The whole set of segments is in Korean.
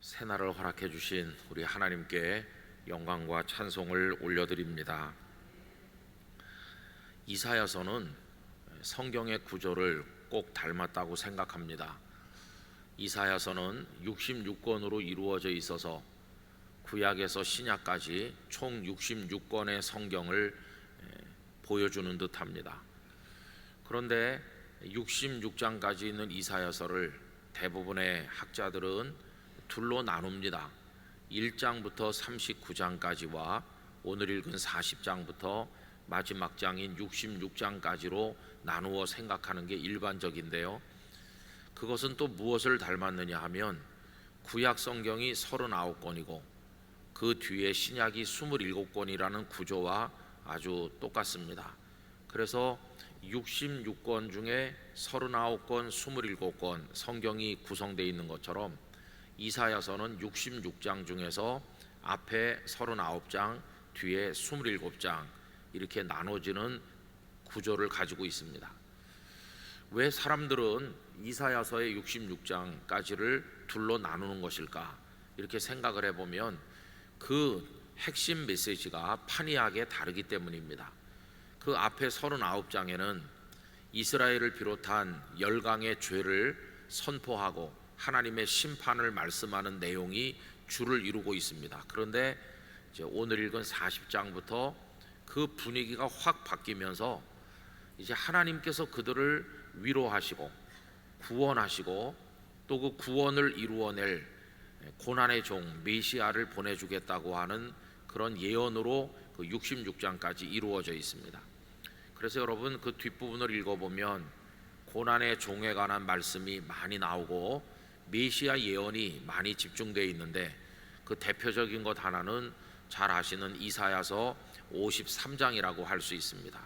새날을 허락해 주신 우리 하나님께 영광과 찬송을 올려드립니다. 이사야서는 성경의 구조를 꼭 닮았다고 생각합니다. 이사야서는 66권으로 이루어져 있어서 구약에서 신약까지 총 66권의 성경을 보여주는 듯합니다. 그런데 66장까지 있는 이사야서를 대부분의 학자들은 둘로 나눕니다. 1장부터 39장까지와 오늘 읽은 40장부터 마지막 장인 66장까지로 나누어 생각하는 게 일반적인데요. 그것은 또 무엇을 닮았느냐 하면 구약 성경이 39권이고 그 뒤에 신약이 27권이라는 구조와 아주 똑같습니다. 그래서 66권 중에 39권, 27권 성경이 구성되어 있는 것처럼 이사야서는 66장 중에서 앞에 39장, 뒤에 27장 이렇게 나눠지는 구조를 가지고 있습니다. 왜 사람들은 이사야서의 66장까지를 둘로 나누는 것일까? 이렇게 생각을 해보면 그 핵심 메시지가 판이하게 다르기 때문입니다. 그 앞에 39장에는 이스라엘을 비롯한 열강의 죄를 선포하고 하나님의 심판을 말씀하는 내용이 주를 이루고 있습니다. 그런데 이제 오늘 읽은 40장부터 그 분위기가 확 바뀌면서 이제 하나님께서 그들을 위로하시고 구원하시고 또 그 구원을 이루어낼 고난의 종 메시아를 보내주겠다고 하는 그런 예언으로 그 66장까지 이루어져 있습니다. 그래서 여러분 그 뒷부분을 읽어보면 고난의 종에 관한 말씀이 많이 나오고 메시아 예언이 많이 집중되어 있는데 그 대표적인 것 하나는 잘 아시는 이사야서 53장이라고 할 수 있습니다.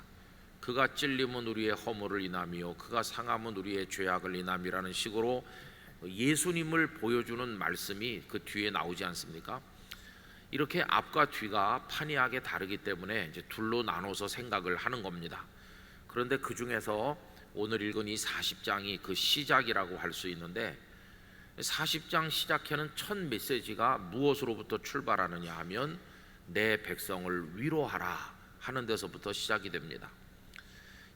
그가 찔림은 우리의 허물을 인함이요 그가 상함은 우리의 죄악을 인함이라는 식으로 예수님을 보여주는 말씀이 그 뒤에 나오지 않습니까? 이렇게 앞과 뒤가 판이하게 다르기 때문에 이제 둘로 나눠서 생각을 하는 겁니다. 그런데 그 중에서 오늘 읽은 이 40장이 그 시작이라고 할 수 있는데 40장 시작하는 첫 메시지가 무엇으로부터 출발하느냐 하면 내 백성을 위로하라 하는 데서부터 시작이 됩니다.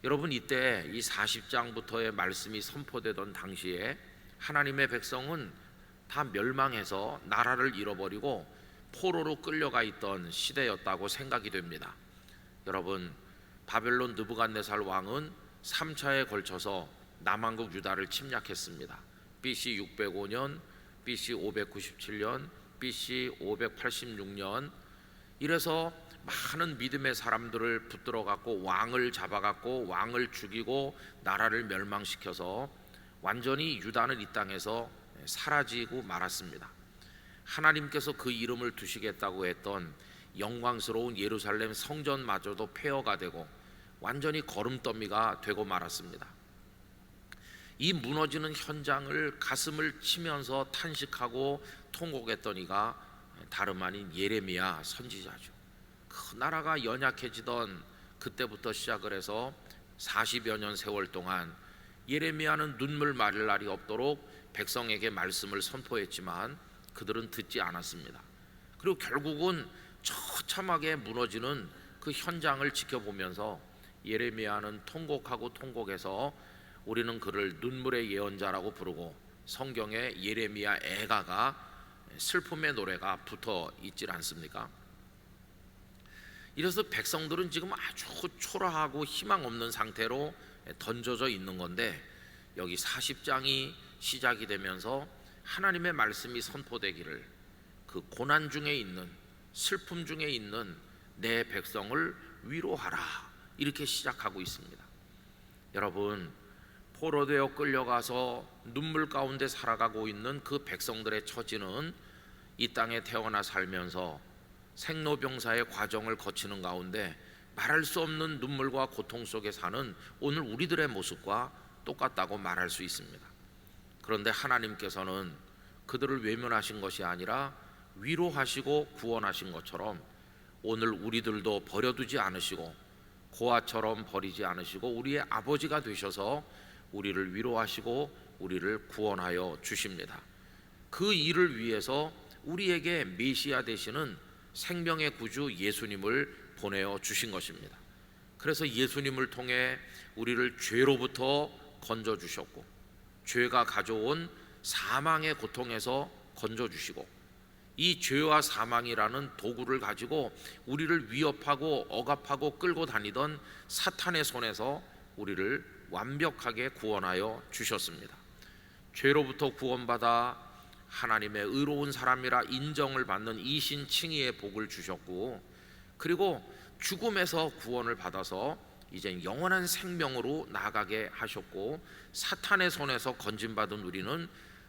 여러분 이때 이 40장부터의 말씀이 선포되던 당시에 하나님의 백성은 다 멸망해서 나라를 잃어버리고 포로로 끌려가 있던 시대였다고 생각이 됩니다. 여러분 바벨론 느부갓네살 왕은 3차에 걸쳐서 남한국 유다를 침략했습니다. BC 605년, BC 597년, BC 586년 이래서 많은 믿음의 사람들을 붙들어 갖고 왕을 잡아 갖고 왕을 죽이고 나라를 멸망시켜서 완전히 유다는 이 땅에서 사라지고 말았습니다. 하나님께서 그 이름을 두시겠다고 했던 영광스러운 예루살렘 성전마저도 폐허가 되고 완전히 거름더미가 되고 말았습니다. 이 무너지는 현장을 가슴을 치면서 탄식하고 통곡했던 이가 다름 아닌 예레미야 선지자죠. 그 나라가 연약해지던 그때부터 시작을 해서 40여 년 세월 동안 예레미야는 눈물 마를 날이 없도록 백성에게 말씀을 선포했지만 그들은 듣지 않았습니다. 그리고 결국은 처참하게 무너지는 그 현장을 지켜보면서 예레미야는 통곡하고 통곡해서 우리는 그를 눈물의 예언자라고 부르고 성경에 예레미야 애가가 슬픔의 노래가 붙어 있질 않습니까? 이래서 백성들은 지금 아주 초라하고 희망 없는 상태로 던져져 있는 건데 여기 40장이 시작이 되면서 하나님의 말씀이 선포되기를 그 고난 중에 있는 슬픔 중에 있는 내 백성을 위로하라 이렇게 시작하고 있습니다. 여러분 포로되어 끌려가서 눈물 가운데 살아가고 있는 그 백성들의 처지는 이 땅에 태어나 살면서 생로병사의 과정을 거치는 가운데 말할 수 없는 눈물과 고통 속에 사는 오늘 우리들의 모습과 똑같다고 말할 수 있습니다. 그런데 하나님께서는 그들을 외면하신 것이 아니라 위로하시고 구원하신 것처럼 오늘 우리들도 버려두지 않으시고 고아처럼 버리지 않으시고 우리의 아버지가 되셔서 우리를 위로하시고 우리를 구원하여 주십니다. 그 일을 위해서 우리에게 메시아 되시는 생명의 구주 예수님을 보내어 주신 것입니다. 그래서 예수님을 통해 우리를 죄로부터 건져 주셨고, 죄가 가져온 사망의 고통에서 건져 주시고, 이 죄와 사망이라는 도구를 가지고 우리를 위협하고 억압하고 끌고 다니던 사탄의 손에서 우리를 완벽하게 구원하여 주셨습니다. 죄로부터 구원받아 하나님의 의로운 사람이라 인정을 받는 이신 칭의의 복을 주셨고, 그리고 죽음에서 구원을 받아서 이제 영원한 생명으로 나아가게 하셨고, 사탄의 손에서 건진받은 우리는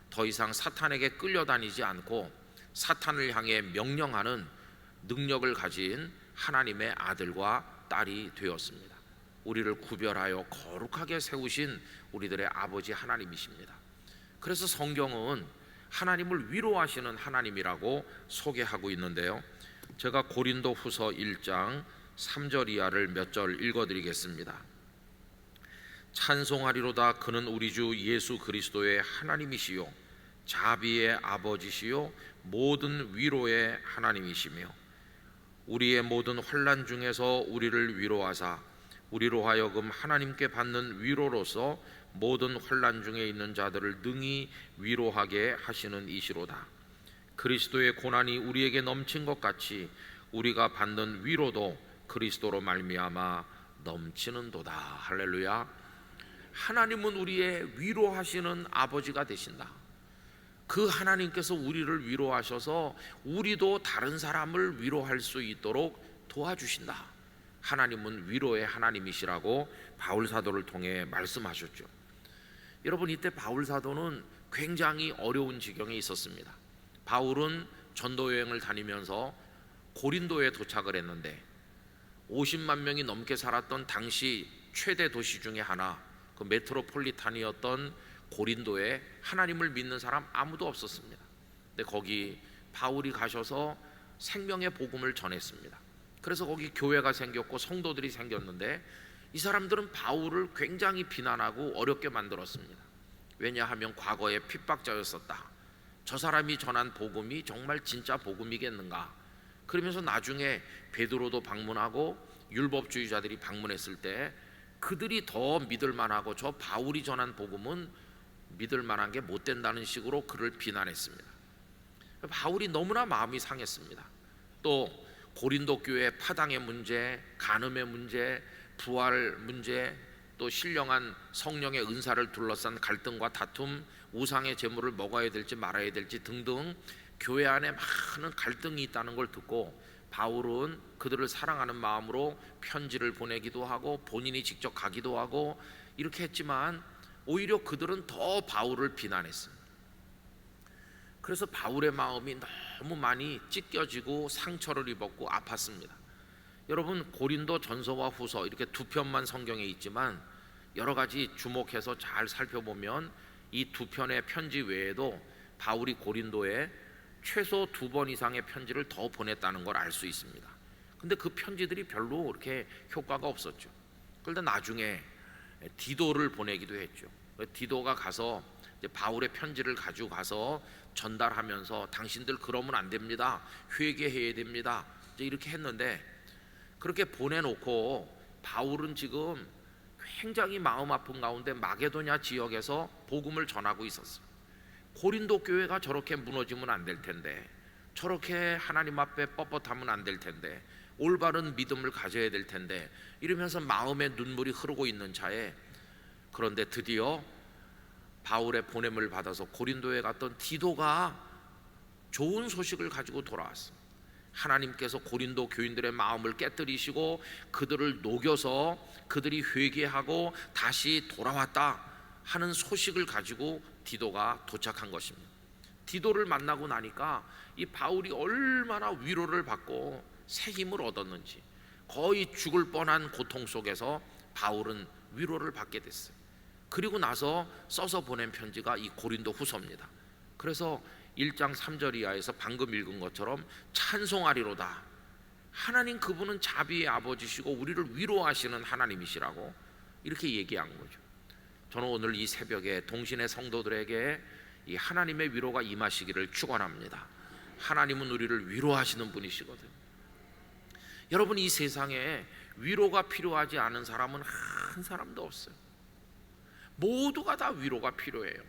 더 이상 사탄에게 끌려다니지 않고 사탄을 향해 명령하는 능력을 가진 하나님의 아들과 딸이 되었습니다. 우리를 구별하여 거룩하게 세우신 우리들의 아버지 하나님이십니다. 그래서 성경은 하나님을 위로하시는 하나님이라고 소개하고 있는데요, 제가 고린도 후서 1장 3절 이하를 몇 절 읽어드리겠습니다. 찬송하리로다. 그는 우리 주 예수 그리스도의 하나님이시요 자비의 아버지시요 모든 위로의 하나님이시며, 우리의 모든 환난 중에서 우리를 위로하사 우리로 하여금 하나님께 받는 위로로서 모든 환난 중에 있는 자들을 능히 위로하게 하시는 이시로다. 그리스도의 고난이 우리에게 넘친 것 같이 우리가 받는 위로도 그리스도로 말미암아 넘치는도다. 할렐루야. 하나님은 우리의 위로하시는 아버지가 되신다. 그 하나님께서 우리를 위로하셔서 우리도 다른 사람을 위로할 수 있도록 도와주신다. 하나님은 위로의 하나님이시라고 바울 사도를 통해 말씀하셨죠. 여러분, 이때 바울 사도는 굉장히 어려운 지경에 있었습니다. 바울은 전도 여행을 다니면서 고린도에 도착을 했는데 50만 명이 넘게 살았던 당시 최대 도시 중에 하나, 그 메트로폴리탄이었던 고린도에 하나님을 믿는 사람 아무도 없었습니다. 근데 거기 바울이 가셔서 생명의 복음을 전했습니다. 그래서 거기 교회가 생겼고 성도들이 생겼는데, 이 사람들은 바울을 굉장히 비난하고 어렵게 만들었습니다. 왜냐하면 과거에 핍박자였었다. 저 사람이 전한 복음이 정말 진짜 복음이겠는가? 그러면서 나중에 베드로도 방문하고 율법주의자들이 방문했을 때 그들이 더 믿을 만하고 저 바울이 전한 복음은 믿을 만한 게 못 된다는 식으로 그를 비난했습니다. 바울이 너무나 마음이 상했습니다. 또 고린도 교회 파당의 문제, 간음의 문제, 부활 문제, 또 신령한 성령의 은사를 둘러싼 갈등과 다툼, 우상의 제물을 먹어야 될지 말아야 될지 등등 교회 안에 많은 갈등이 있다는 걸 듣고 바울은 그들을 사랑하는 마음으로 편지를 보내기도 하고 본인이 직접 가기도 하고 이렇게 했지만 오히려 그들은 더 바울을 비난했습니다. 그래서 바울의 마음이 너무 많이 찢겨지고 상처를 입었고 아팠습니다. 여러분, 고린도 전서와 후서 이렇게 두 편만 성경에 있지만 여러 가지 주목해서 잘 살펴보면 이 두 편의 편지 외에도 바울이 고린도에 최소 2번 이상의 편지를 더 보냈다는 걸 알 수 있습니다. 근데 그 편지들이 별로 그렇게 효과가 없었죠. 그런데 나중에 디도를 보내기도 했죠. 디도가 가서 이제 바울의 편지를 가지고 가서 전달하면서 당신들 그러면 안 됩니다. 회개해야 됩니다. 이제 이렇게 했는데, 그렇게 보내놓고 바울은 지금 굉장히 마음 아픈 가운데 마게도냐 지역에서 복음을 전하고 있었어요. 고린도 교회가 저렇게 무너지면 안 될 텐데, 저렇게 하나님 앞에 뻣뻣하면 안 될 텐데, 올바른 믿음을 가져야 될 텐데 이러면서 마음에 눈물이 흐르고 있는 차에, 그런데 드디어 바울의 보냄을 받아서 고린도에 갔던 디도가 좋은 소식을 가지고 돌아왔습니다. 하나님께서 고린도 교인들의 마음을 깨뜨리시고 그들을 녹여서 그들이 회개하고 다시 돌아왔다 하는 소식을 가지고 디도가 도착한 것입니다. 디도를 만나고 나니까 이 바울이 얼마나 위로를 받고 새 힘을 얻었는지, 거의 죽을 뻔한 고통 속에서 바울은 위로를 받게 됐어요. 그리고 나서 써서 보낸 편지가 이 고린도 후서입니다. 그래서 1장 3절 이하에서 방금 읽은 것처럼 찬송하리로다. 하나님 그분은 자비의 아버지시고 우리를 위로하시는 하나님이시라고 이렇게 얘기한 거죠. 저는 오늘 이 새벽에 동신의 성도들에게 이 하나님의 위로가 임하시기를 축원합니다. 하나님은 우리를 위로하시는 분이시거든요. 여러분, 이 세상에 위로가 필요하지 않은 사람은 한 사람도 없어요. 모두가 다 위로가 필요해요.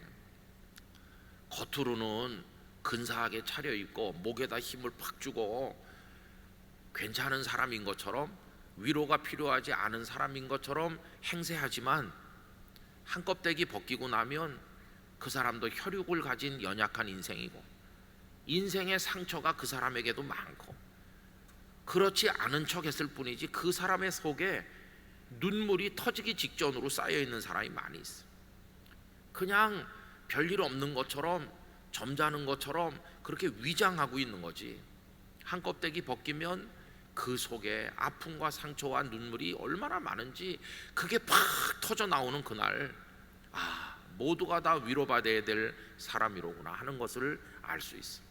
겉으로는 근사하게 차려입고 목에다 힘을 팍 주고 괜찮은 사람인 것처럼, 위로가 필요하지 않은 사람인 것처럼 행세하지만 한껍데기 벗기고 나면 그 사람도 혈육을 가진 연약한 인생이고 인생의 상처가 그 사람에게도 많고, 그렇지 않은 척 했을 뿐이지 그 사람의 속에 눈물이 터지기 직전으로 쌓여있는 사람이 많이 있어요. 그냥 별일 없는 것처럼, 점잖은 것처럼 그렇게 위장하고 있는 거지, 한껍데기 벗기면 그 속에 아픔과 상처와 눈물이 얼마나 많은지 그게 팍 터져 나오는 그날, 모두가 다 위로받아야 될 사람이로구나 하는 것을 알 수 있어요.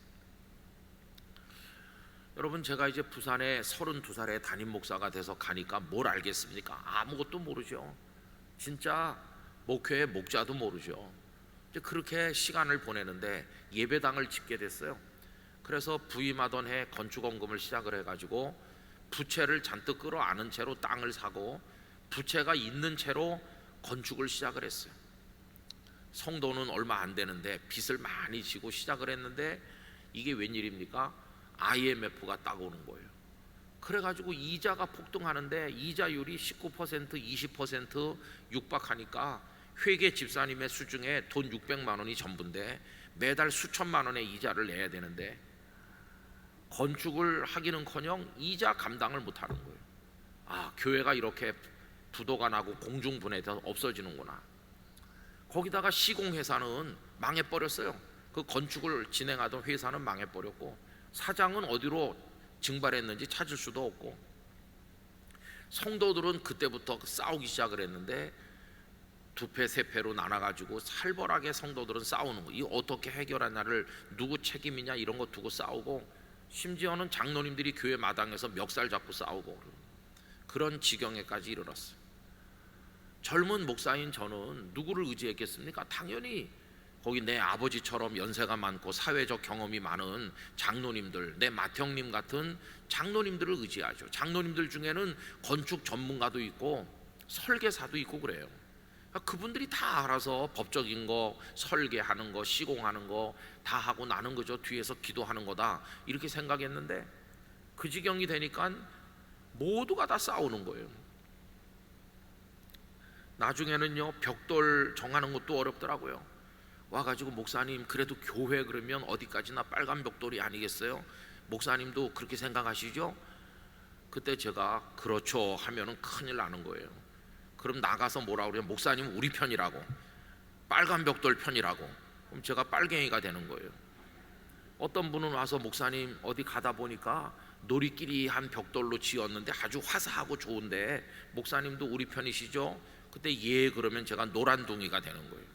여러분, 제가 이제 부산에 32살에 담임 목사가 돼서 가니까 뭘 알겠습니까? 아무것도 모르죠. 진짜 목회의 목자도 모르죠. 이제 그렇게 시간을 보내는데 예배당을 짓게 됐어요. 그래서 부임하던 해 건축원금을 시작을 해가지고 부채를 잔뜩 끌어안은 채로 땅을 사고 부채가 있는 채로 건축을 시작을 했어요. 성도는 얼마 안 되는데 빚을 많이 지고 시작을 했는데 이게 웬일입니까? IMF가 딱 오는 거예요. 그래가지고 이자가 폭등하는데 이자율이 19%, 20% 육박하니까 회계 집사님의 수중에 돈 600만 원이 전부인데 매달 수천만 원의 이자를 내야 되는데 건축을 하기는커녕 이자 감당을 못하는 거예요. 교회가 이렇게 부도가 나고 공중분해돼서 없어지는구나. 거기다가 시공회사는 망해버렸어요. 그 건축을 진행하던 회사는 망해버렸고 사장은 어디로 증발했는지 찾을 수도 없고, 성도들은 그때부터 싸우기 시작을 했는데 두 패, 세 패로 나눠가지고 살벌하게 성도들은 싸우는 거. 이 어떻게 해결하냐를, 누구 책임이냐 이런 거 두고 싸우고, 심지어는 장로님들이 교회 마당에서 멱살 잡고 싸우고 그런 지경에까지 이르렀어요. 젊은 목사인 저는 누구를 의지했겠습니까? 당연히 거기 내 아버지처럼 연세가 많고 사회적 경험이 많은 장로님들, 내 맏형님 같은 장로님들을 의지하죠. 장로님들 중에는 건축 전문가도 있고 설계사도 있고 그래요. 그분들이 다 알아서 법적인 거, 설계하는 거, 시공하는 거 다 하고 나는 그저 뒤에서 기도하는 거다 이렇게 생각했는데 그 지경이 되니까 모두가 다 싸우는 거예요. 나중에는요, 벽돌 정하는 것도 어렵더라고요. 와가지고 목사님, 그래도 교회 그러면 어디까지나 빨간 벽돌이 아니겠어요? 목사님도 그렇게 생각하시죠? 그때 제가 그렇죠 하면은 큰일 나는 거예요. 그럼 나가서 뭐라고 그래요? 목사님 우리 편이라고, 빨간 벽돌 편이라고. 그럼 제가 빨갱이가 되는 거예요. 어떤 분은 와서 목사님 어디 가다 보니까 놀이끼리한 벽돌로 지었는데 아주 화사하고 좋은데 목사님도 우리 편이시죠? 그때 예 그러면 제가 노란둥이가 되는 거예요.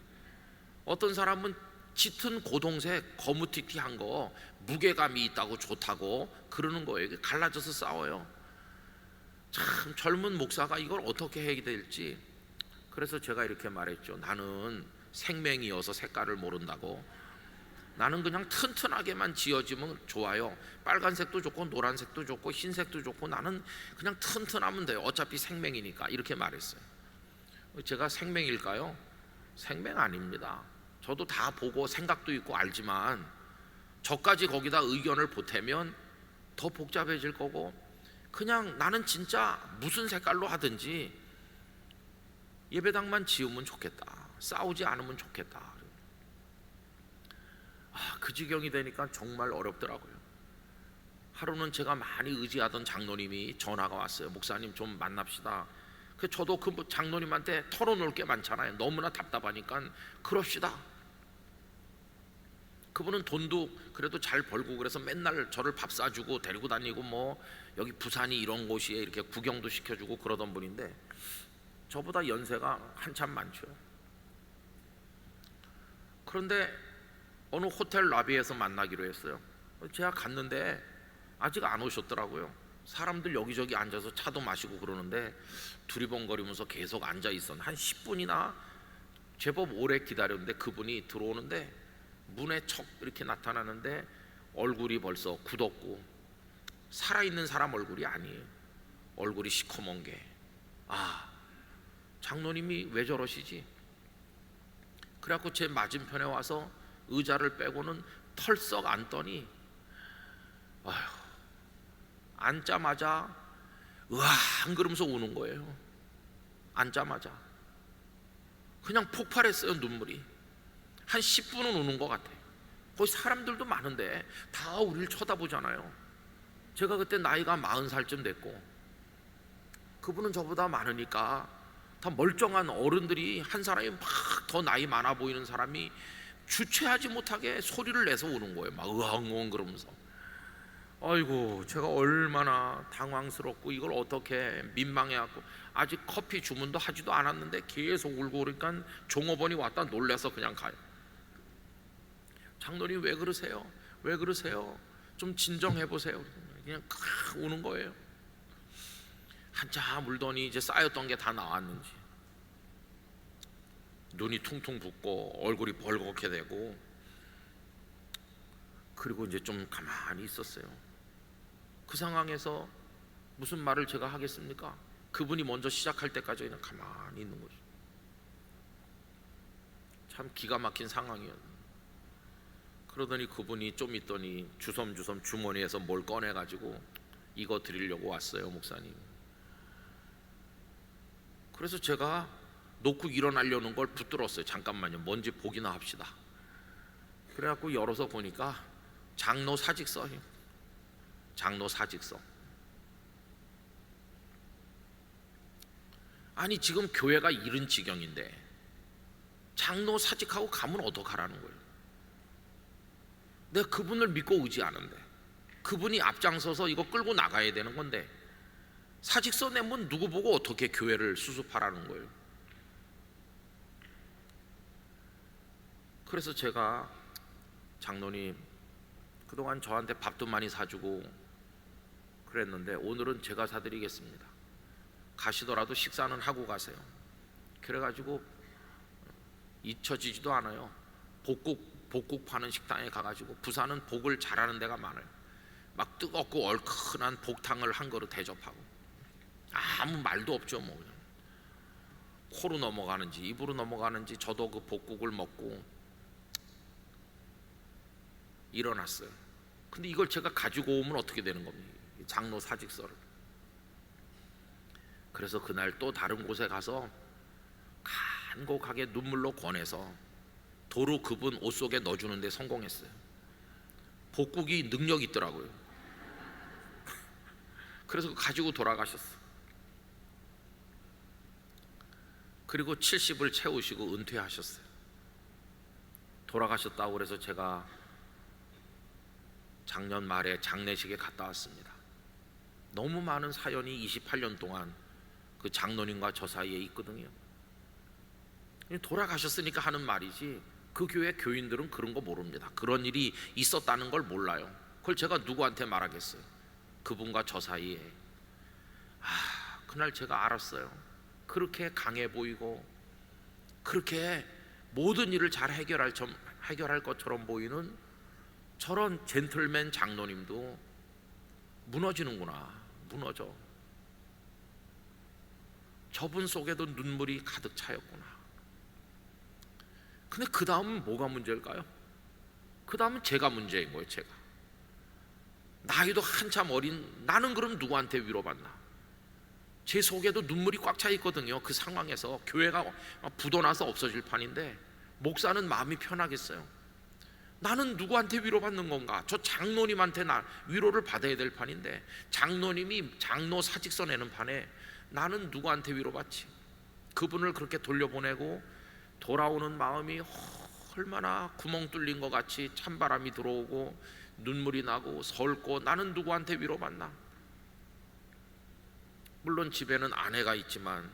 어떤 사람은 짙은 고동색 거무튀튀한 거 무게감이 있다고 좋다고 그러는 거예요. 갈라져서 싸워요. 참 젊은 목사가 이걸 어떻게 해야 될지. 그래서 제가 이렇게 말했죠. 나는 생맹이어서 색깔을 모른다고. 나는 그냥 튼튼하게만 지어지면 좋아요. 빨간색도 좋고 노란색도 좋고 흰색도 좋고 나는 그냥 튼튼하면 돼요. 어차피 생맹이니까. 이렇게 말했어요. 제가 생맹일까요? 생맹 아닙니다. 저도 다 보고 생각도 있고 알지만 저까지 거기다 의견을 보태면 더 복잡해질 거고, 그냥 나는 진짜 무슨 색깔로 하든지 예배당만 지으면 좋겠다, 싸우지 않으면 좋겠다. 그 지경이 되니까 정말 어렵더라고요. 하루는 제가 많이 의지하던 장로님이 전화가 왔어요. 목사님 좀 만납시다. 저도 그 장로님한테 털어놓을 게 많잖아요. 너무나 답답하니까 그럽시다. 그분은 돈도 그래도 잘 벌고 그래서 맨날 저를 밥 사주고 데리고 다니고 뭐 여기 부산이 이런 곳이에 이렇게 구경도 시켜주고 그러던 분인데 저보다 연세가 한참 많죠. 그런데 어느 호텔 라비에서 만나기로 했어요. 제가 갔는데 아직 안 오셨더라고요. 사람들 여기저기 앉아서 차도 마시고 그러는데 두리번거리면서 계속 앉아 있었는데 한 10분이나 제법 오래 기다렸는데 그분이 들어오는데 문에 척 이렇게 나타나는데 얼굴이 벌써 굳었고 살아있는 사람 얼굴이 아니에요. 얼굴이 시커먼 게, 장로님이 왜 저러시지? 그래갖고 제 맞은편에 와서 의자를 빼고는 털썩 앉더니 앉자마자 으앙 그러면서 우는 거예요. 앉자마자 그냥 폭발했어요. 눈물이 한 10분은 우는 것 같아요. 거기 사람들도 많은데 다 우리를 쳐다보잖아요. 제가 그때 나이가 40살쯤 됐고 그분은 저보다 많으니까 다 멀쩡한 어른들이 한 사람이 막 더 나이 많아 보이는 사람이 주체하지 못하게 소리를 내서 우는 거예요. 막 으엉으엉 그러면서. 아이고 제가 얼마나 당황스럽고 이걸 어떻게 민망해갖고 아직 커피 주문도 하지도 않았는데 계속 울고 그러니까 종업원이 왔다 놀래서 그냥 가요. 장로님 왜 그러세요? 왜 그러세요? 좀 진정해보세요. 그냥 우는 거예요. 한참 울더니 이제 쌓였던 게 다 나왔는지 눈이 퉁퉁 붓고 얼굴이 벌겋게 되고 그리고 이제 좀 가만히 있었어요. 그 상황에서 무슨 말을 제가 하겠습니까? 그분이 먼저 시작할 때까지 그냥 가만히 있는 거죠. 참 기가 막힌 상황이었는데 그러더니 그분이 좀 있더니 주섬주섬 주머니에서 뭘 꺼내가지고 이거 드리려고 왔어요, 목사님. 그래서 제가 놓고 일어나려는 걸 붙들었어요. 잠깐만요, 뭔지 보기나 합시다. 그래갖고 열어서 보니까 장로 사직서예요. 장로 사직서. 아니 지금 교회가 이런 지경인데 장로 사직하고 가면 어떡하라는 거예요? 내가 그분을 믿고 의지하는데 그분이 앞장서서 이거 끌고 나가야 되는 건데 사직서 내면 누구 보고 어떻게 교회를 수습하라는 거예요? 그래서 제가 장로님 그동안 저한테 밥도 많이 사주고 그랬는데 오늘은 제가 사드리겠습니다. 가시더라도 식사는 하고 가세요. 그래가지고 잊혀지지도 않아요. 복국 파는 식당에 가가지고 부산은 복을 잘하는 데가 많아요. 막 뜨겁고 얼큰한 복탕을 한 그릇 대접하고 아무 말도 없죠. 뭐 그냥 코로 넘어가는지 입으로 넘어가는지 저도 그 복국을 먹고 일어났어요. 근데 이걸 제가 가지고 오면 어떻게 되는 겁니까? 장로 사직서를. 그래서 그날 또 다른 곳에 가서 간곡하게 눈물로 권해서 도로 그분 옷 속에 넣어주는 데 성공했어요. 복국이 능력이 있더라고요. 그래서 가지고 돌아가셨어요. 그리고 70을 채우시고 은퇴하셨어요. 돌아가셨다고 그래서 제가 작년 말에 장례식에 갔다 왔습니다. 너무 많은 사연이 28년 동안 그 장로님과 저 사이에 있거든요. 돌아가셨으니까 하는 말이지 그 교회 교인들은 그런 거 모릅니다. 그런 일이 있었다는 걸 몰라요. 그걸 제가 누구한테 말하겠어요? 그분과 저 사이에. 그날 제가 알았어요. 그렇게 강해 보이고 그렇게 모든 일을 잘 해결할 것처럼 보이는 저런 젠틀맨 장로님도 무너지는구나. 무너져. 저분 속에도 눈물이 가득 차였구나. 근데 그 다음은 뭐가 문제일까요? 그 다음은 제가 문제인 거예요. 제가 나이도 한참 어린 나는 그럼 누구한테 위로받나? 제 속에도 눈물이 꽉 차 있거든요. 그 상황에서 교회가 부도나서 없어질 판인데 목사는 마음이 편하겠어요? 나는 누구한테 위로받는 건가? 저 장로님한테 나 위로를 받아야 될 판인데 장로님이 장로 사직서 내는 판에 나는 누구한테 위로받지? 그분을 그렇게 돌려보내고 돌아오는 마음이 얼마나 구멍 뚫린 것 같이 찬바람이 들어오고 눈물이 나고 설고 나는 누구한테 위로받나? 물론 집에는 아내가 있지만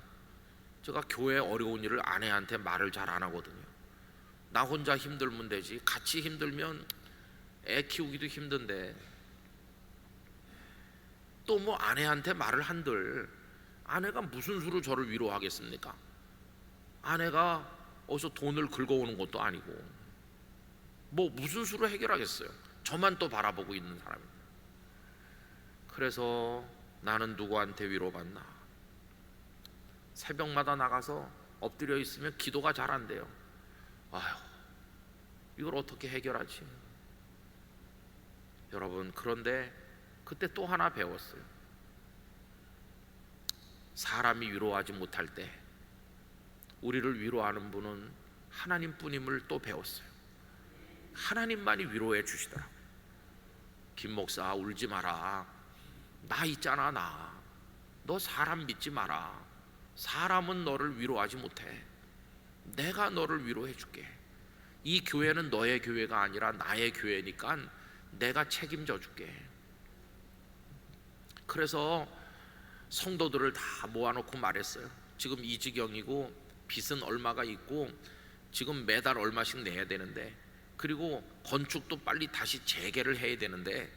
제가 교회 어려운 일을 아내한테 말을 잘 안 하거든요. 나 혼자 힘들면 되지 같이 힘들면 애 키우기도 힘든데 또 뭐 아내한테 말을 한들 아내가 무슨 수로 저를 위로하겠습니까? 아내가 어디서 돈을 긁어오는 것도 아니고 뭐 무슨 수로 해결하겠어요? 저만 또 바라보고 있는 사람입니다. 그래서 나는 누구한테 위로받나? 새벽마다 나가서 엎드려 있으면 기도가 잘 안 돼요. 아휴, 이걸 어떻게 해결하지? 여러분, 그런데 그때 또 하나 배웠어요. 사람이 위로하지 못할 때 우리를 위로하는 분은 하나님뿐임을 또 배웠어요. 하나님만이 위로해 주시더라고요. 김 목사, 울지 마라. 나 있잖아, 너 사람 믿지 마라. 사람은 너를 위로하지 못해. 내가 너를 위로해 줄게. 이 교회는 너의 교회가 아니라 나의 교회니까 내가 책임져 줄게. 그래서 성도들을 다 모아놓고 말했어요. 지금 이 지경이고 빚은 얼마가 있고 지금 매달 얼마씩 내야 되는데, 그리고 건축도 빨리 다시 재개를 해야 되는데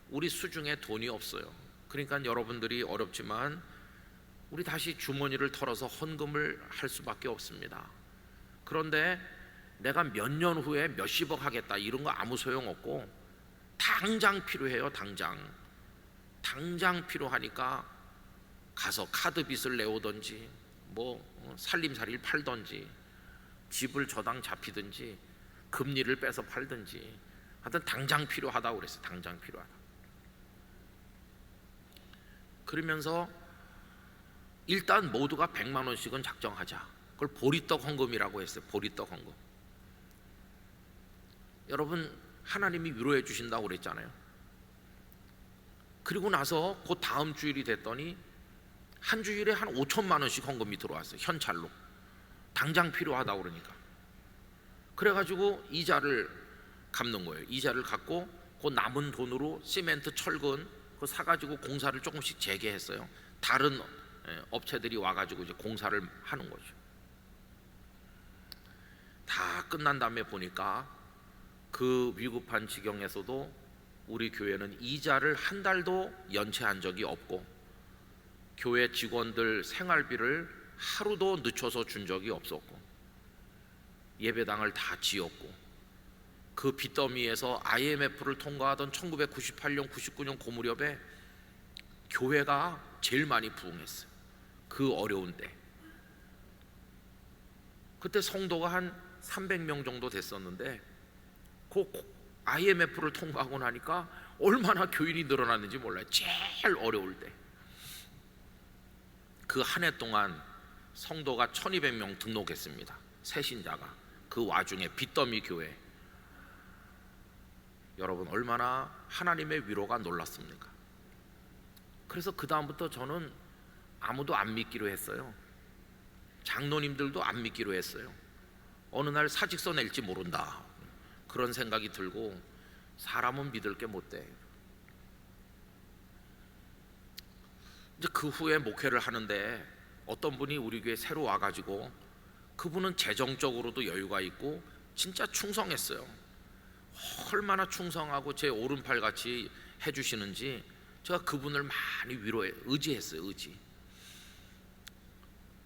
우리 수중에 돈이 없어요. 그러니까 여러분들이 어렵지만 우리 다시 주머니를 털어서 헌금을 할 수밖에 없습니다. 그런데 내가 몇 년 후에 몇십억 하겠다 이런 거 아무 소용없고 당장 필요해요. 당장 필요하니까 가서 카드 빚을 내오든지 살림살이를 팔든지 집을 저당 잡히든지 금리를 빼서 팔든지 하여튼 당장 필요하다고 그랬어요. 당장 필요하다. 그러면서 일단 모두가 100만 원씩은 작정하자. 그걸 보리떡 헌금이라고 했어요. 보리떡 헌금. 여러분, 하나님이 위로해 주신다고 그랬잖아요. 그리고 나서 그 다음 주일이 됐더니 한 주일에 한 5천만 원씩 헌금이 들어왔어요. 현찰로. 당장 필요하다고 그러니까. 그래가지고 이자를 갚는 거예요. 이자를 갚고 그 남은 돈으로 시멘트, 철근 그거 사가지고 공사를 조금씩 재개했어요. 다른 업체들이 와가지고 이제 공사를 하는 거죠. 다 끝난 다음에 보니까 그 위급한 지경에서도 우리 교회는 이자를 한 달도 연체한 적이 없고 교회 직원들 생활비를 하루도 늦춰서 준 적이 없었고 예배당을 다 지었고 그 빚더미에서 IMF를 통과하던 1998년, 99년 그 무렵에 교회가 제일 많이 부흥했어요. 그 어려운 때. 그때 성도가 한 300명 정도 됐었는데 그 IMF를 통과하고 나니까 얼마나 교인이 늘어났는지 몰라요. 제일 어려울 때. 그 한 해 동안 성도가 1200명 등록했습니다. 새신자가. 그 와중에 빚더미 교회. 여러분, 얼마나 하나님의 위로가 놀랐습니까? 그래서 그 다음부터 저는 아무도 안 믿기로 했어요. 장로님들도 안 믿기로 했어요. 어느 날 사직서 낼지 모른다 그런 생각이 들고 사람은 믿을 게 못 돼. 이제 그 후에 목회를 하는데 어떤 분이 우리 교회 새로 와가지고 그분은 재정적으로도 여유가 있고 진짜 충성했어요. 얼마나 충성하고 제 오른팔 같이 해주시는지 제가 그분을 많이 의지했어요.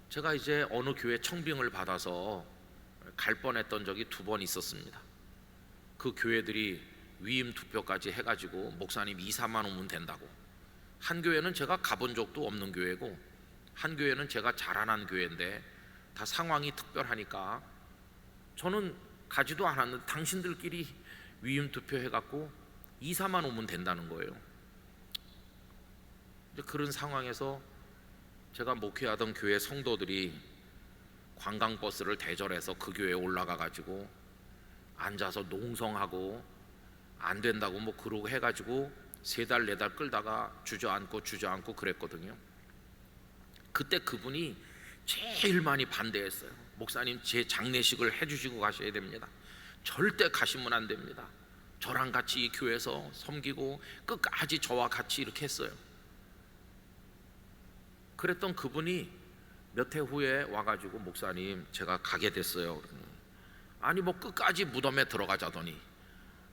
제가 이제 어느 교회 청빙을 받아서 갈 뻔했던 적이 2번 있었습니다. 그 교회들이 위임 투표까지 해가지고 목사님 2, 4만 오면 된다고. 한 교회는 제가 가본 적도 없는 교회고 한 교회는 제가 자라난 교회인데 다 상황이 특별하니까 저는 가지도 않았는데 당신들끼리 위임 투표 해갖고 2, 4만 오면 된다는 거예요. 그런 상황에서 제가 목회하던 교회 성도들이 관광버스를 대절해서 그 교회에 올라가 가지고 앉아서 농성하고 안 된다고 그러고 해가지고 3달 4달 끌다가 주저앉고 그랬거든요. 그때 그분이 제일 많이 반대했어요. 목사님, 제 장례식을 해주시고 가셔야 됩니다. 절대 가시면 안 됩니다. 저랑 같이 이 교회에서 섬기고 끝까지 저와 같이 이렇게 했어요. 그랬던 그분이 몇 해 후에 와가지고 목사님, 제가 가게 됐어요. 아니 끝까지 무덤에 들어가자더니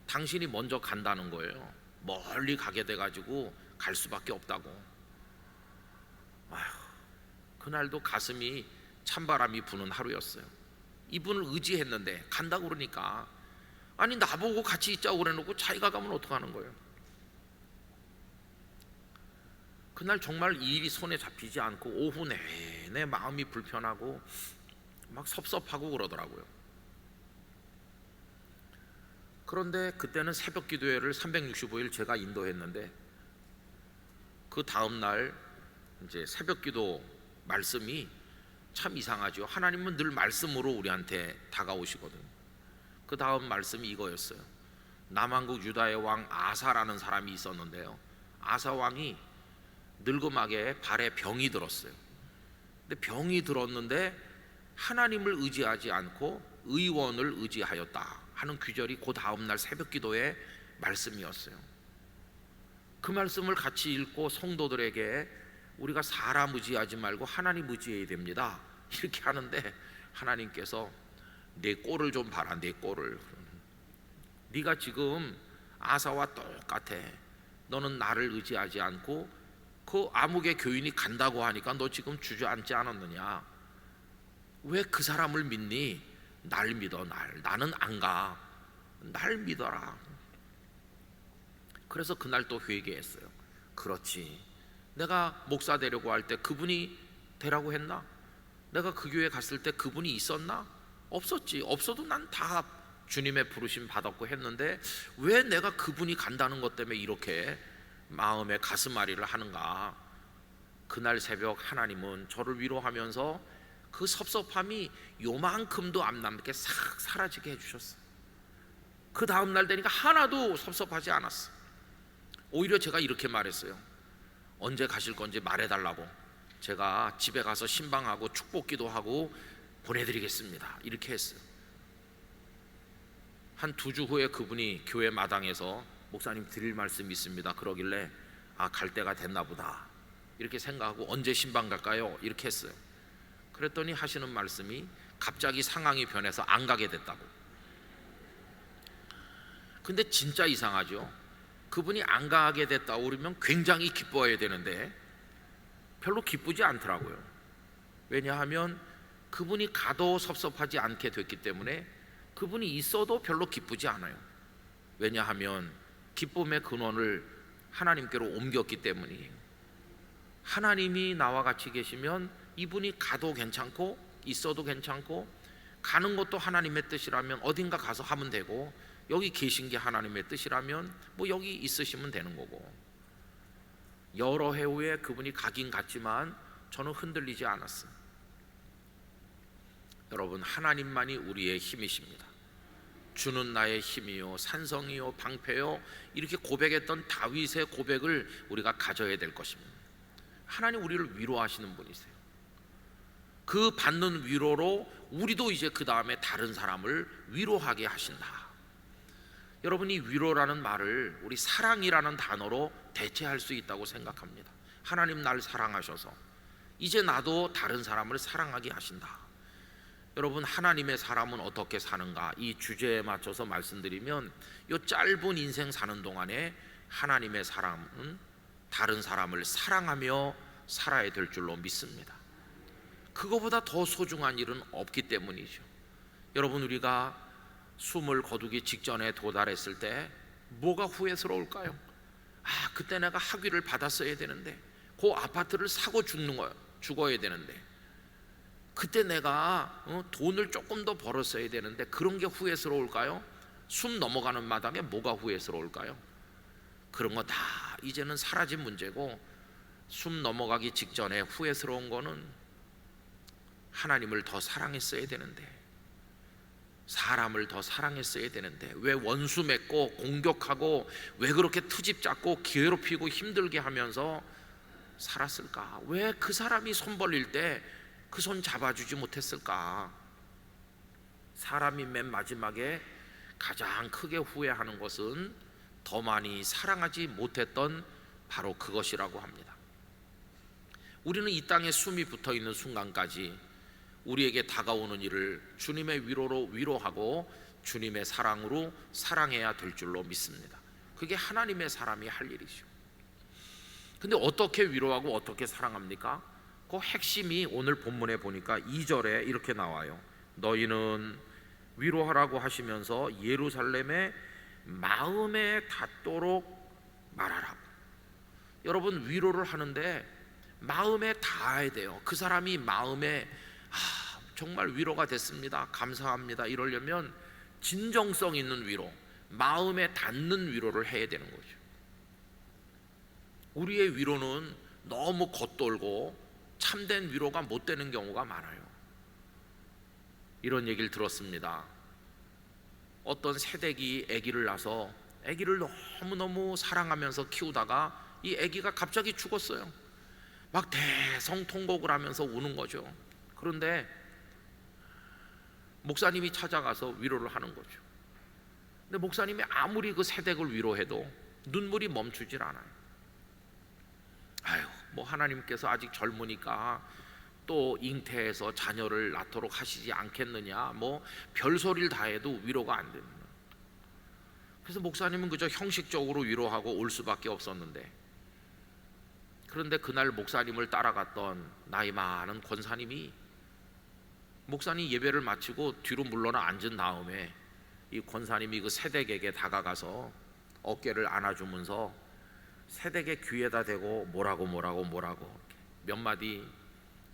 당신이 먼저 간다는 거예요. 멀리 가게 돼가지고 갈 수밖에 없다고. 아휴, 그날도 가슴이 찬바람이 부는 하루였어요. 이분을 의지했는데 간다고 그러니까 아니 나보고 같이 있자고 그래놓고 자기가 가면 어떡하는 거예요? 그날 정말 이 일이 손에 잡히지 않고 오후 내내 마음이 불편하고 막 섭섭하고 그러더라고요. 그런데 그때는 새벽 기도회를 365일 제가 인도했는데 그 다음 날 이제 새벽 기도 말씀이 참 이상하죠. 하나님은 늘 말씀으로 우리한테 다가오시거든요. 그 다음 말씀이 이거였어요. 남한국 유다의 왕 아사라는 사람이 있었는데요, 아사 왕이 늙음하게 발에 병이 들었어요. 근데 병이 들었는데 하나님을 의지하지 않고 의원을 의지하였다 하는 규절이 그 다음날 새벽 기도의 말씀이었어요. 그 말씀을 같이 읽고 성도들에게 우리가 사람 의지하지 말고 하나님 의지해야 됩니다 이렇게 하는데, 하나님께서 내 꼴을 좀 봐라, 내 꼴을. 네가 지금 아사와 똑같아. 너는 나를 의지하지 않고 그 암흑의 교인이 간다고 하니까 너 지금 주저앉지 않았느냐? 왜 그 사람을 믿니? 날 믿어. 나는 안 가. 날 믿어라. 그래서 그날 또 회개했어요. 그렇지, 내가 목사 되려고 할 때 그분이 되라고 했나? 내가 그 교회 갔을 때 그분이 있었나? 없었지. 없어도 난 다 주님의 부르심 받았고 했는데 왜 내가 그분이 간다는 것 때문에 이렇게 마음에 가슴앓이를 하는가? 그날 새벽 하나님은 저를 위로하면서 그 섭섭함이 요만큼도 안 남게 싹 사라지게 해주셨어요. 그 다음날 되니까 하나도 섭섭하지 않았어요. 오히려 제가 이렇게 말했어요. 언제 가실 건지 말해달라고. 제가 집에 가서 신방하고 축복기도 하고 보내드리겠습니다 이렇게 했어요. 한 2주 후에 그분이 교회 마당에서 목사님 드릴 말씀이 있습니다 그러길래 아, 갈 때가 됐나 보다 이렇게 생각하고 언제 신방 갈까요? 이렇게 했어요. 그랬더니 하시는 말씀이 갑자기 상황이 변해서 안 가게 됐다고. 근데 진짜 이상하죠. 그분이 안 가게 됐다고 그러면 굉장히 기뻐해야 되는데 별로 기쁘지 않더라고요. 왜냐하면 그분이 가도 섭섭하지 않게 됐기 때문에 그분이 있어도 별로 기쁘지 않아요. 왜냐하면 기쁨의 근원을 하나님께로 옮겼기 때문이에요. 하나님이 나와 같이 계시면 이분이 가도 괜찮고 있어도 괜찮고, 가는 것도 하나님의 뜻이라면 어딘가 가서 하면 되고, 여기 계신 게 하나님의 뜻이라면 뭐 여기 있으시면 되는 거고. 여러 해 후에 그분이 가긴 갔지만 저는 흔들리지 않았어요. 여러분, 하나님만이 우리의 힘이십니다. 주는 나의 힘이요 산성이요 방패요, 이렇게 고백했던 다윗의 고백을 우리가 가져야 될 것입니다. 하나님 우리를 위로하시는 분이세요. 그 받는 위로로 우리도 이제 그 다음에 다른 사람을 위로하게 하신다. 여러분이 위로라는 말을 우리 사랑이라는 단어로 대체할 수 있다고 생각합니다. 하나님 날 사랑하셔서 이제 나도 다른 사람을 사랑하게 하신다. 여러분, 하나님의 사람은 어떻게 사는가, 이 주제에 맞춰서 말씀드리면, 이 짧은 인생 사는 동안에 하나님의 사람은 다른 사람을 사랑하며 살아야 될 줄로 믿습니다. 그거보다 더 소중한 일은 없기 때문이죠. 여러분, 우리가 숨을 거두기 직전에 도달했을 때 뭐가 후회스러울까요? 아, 그때 내가 학위를 받았어야 되는데, 그 아파트를 사고 죽어야 되는데, 그때 내가 돈을 조금 더 벌었어야 되는데, 그런 게 후회스러울까요? 숨 넘어가는 마당에 뭐가 후회스러울까요? 그런 거 다 이제는 사라진 문제고, 숨 넘어가기 직전에 후회스러운 거는 하나님을 더 사랑했어야 되는데, 사람을 더 사랑했어야 되는데, 왜 원수 맺고 공격하고 왜 그렇게 트집 잡고 괴롭히고 힘들게 하면서 살았을까? 왜 그 사람이 손 벌릴 때 그 손 잡아주지 못했을까? 사람이 맨 마지막에 가장 크게 후회하는 것은 더 많이 사랑하지 못했던 바로 그것이라고 합니다. 우리는 이 땅에 숨이 붙어있는 순간까지 우리에게 다가오는 일을 주님의 위로로 위로하고 주님의 사랑으로 사랑해야 될 줄로 믿습니다. 그게 하나님의 사람이 할 일이죠. 근데 어떻게 위로하고 어떻게 사랑합니까? 그 핵심이 오늘 본문에 보니까 2절에 이렇게 나와요. 너희는 위로하라고 하시면서 예루살렘에 마음에 닿도록 말하라고. 여러분, 위로를 하는데 마음에 닿아야 돼요. 그 사람이 마음에 정말 위로가 됐습니다, 감사합니다 이러려면 진정성 있는 위로, 마음에 닿는 위로를 해야 되는 거죠. 우리의 위로는 너무 겉돌고 참된 위로가 못 되는 경우가 많아요. 이런 얘기를 들었습니다. 어떤 새댁이 아기를 낳아서 아기를 너무너무 사랑하면서 키우다가 이 아기가 갑자기 죽었어요. 막 대성통곡을 하면서 우는 거죠. 그런데 목사님이 찾아가서 위로를 하는 거죠. 근데 목사님이 아무리 그 새댁을 위로해도 눈물이 멈추질 않아요. 뭐 하나님께서 아직 젊으니까 또 잉태해서 자녀를 낳도록 하시지 않겠느냐, 뭐 별소리를 다 해도 위로가 안 됩니다. 그래서 목사님은 그저 형식적으로 위로하고 올 수밖에 없었는데, 그런데 그날 목사님을 따라갔던 나이 많은 권사님이 목사님 예배를 마치고 뒤로 물러나 앉은 다음에 이 권사님이 그 새댁에게 다가가서 어깨를 안아주면서 새댁의 귀에다 대고 뭐라고 몇 마디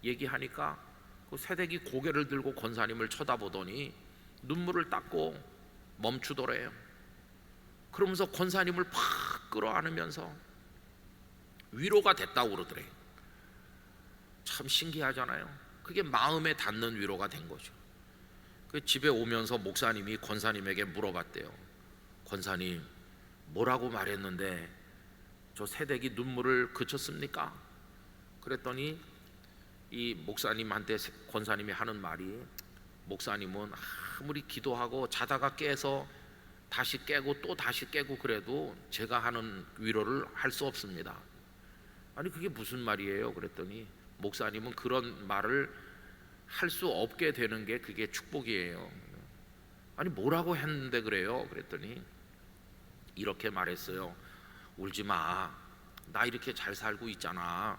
얘기하니까 그 새댁이 고개를 들고 권사님을 쳐다보더니 눈물을 닦고 멈추더래요. 그러면서 권사님을 팍 끌어안으면서 위로가 됐다고 그러더래요. 참 신기하잖아요. 그게 마음에 닿는 위로가 된 거죠. 그 집에 오면서 목사님이 권사님에게 물어봤대요. 권사님, 뭐라고 말했는데 저 새댁이 눈물을 그쳤습니까? 그랬더니 이 목사님한테 권사님이 하는 말이, 목사님은 아무리 기도하고 자다가 깨서 다시 깨고 또 다시 깨고 그래도 제가 하는 위로를 할 수 없습니다. 아니 그게 무슨 말이에요? 그랬더니 목사님은 그런 말을 할 수 없게 되는 게 그게 축복이에요. 아니 뭐라고 했는데 그래요? 그랬더니 이렇게 말했어요. 울지 마. 나 이렇게 잘 살고 있잖아.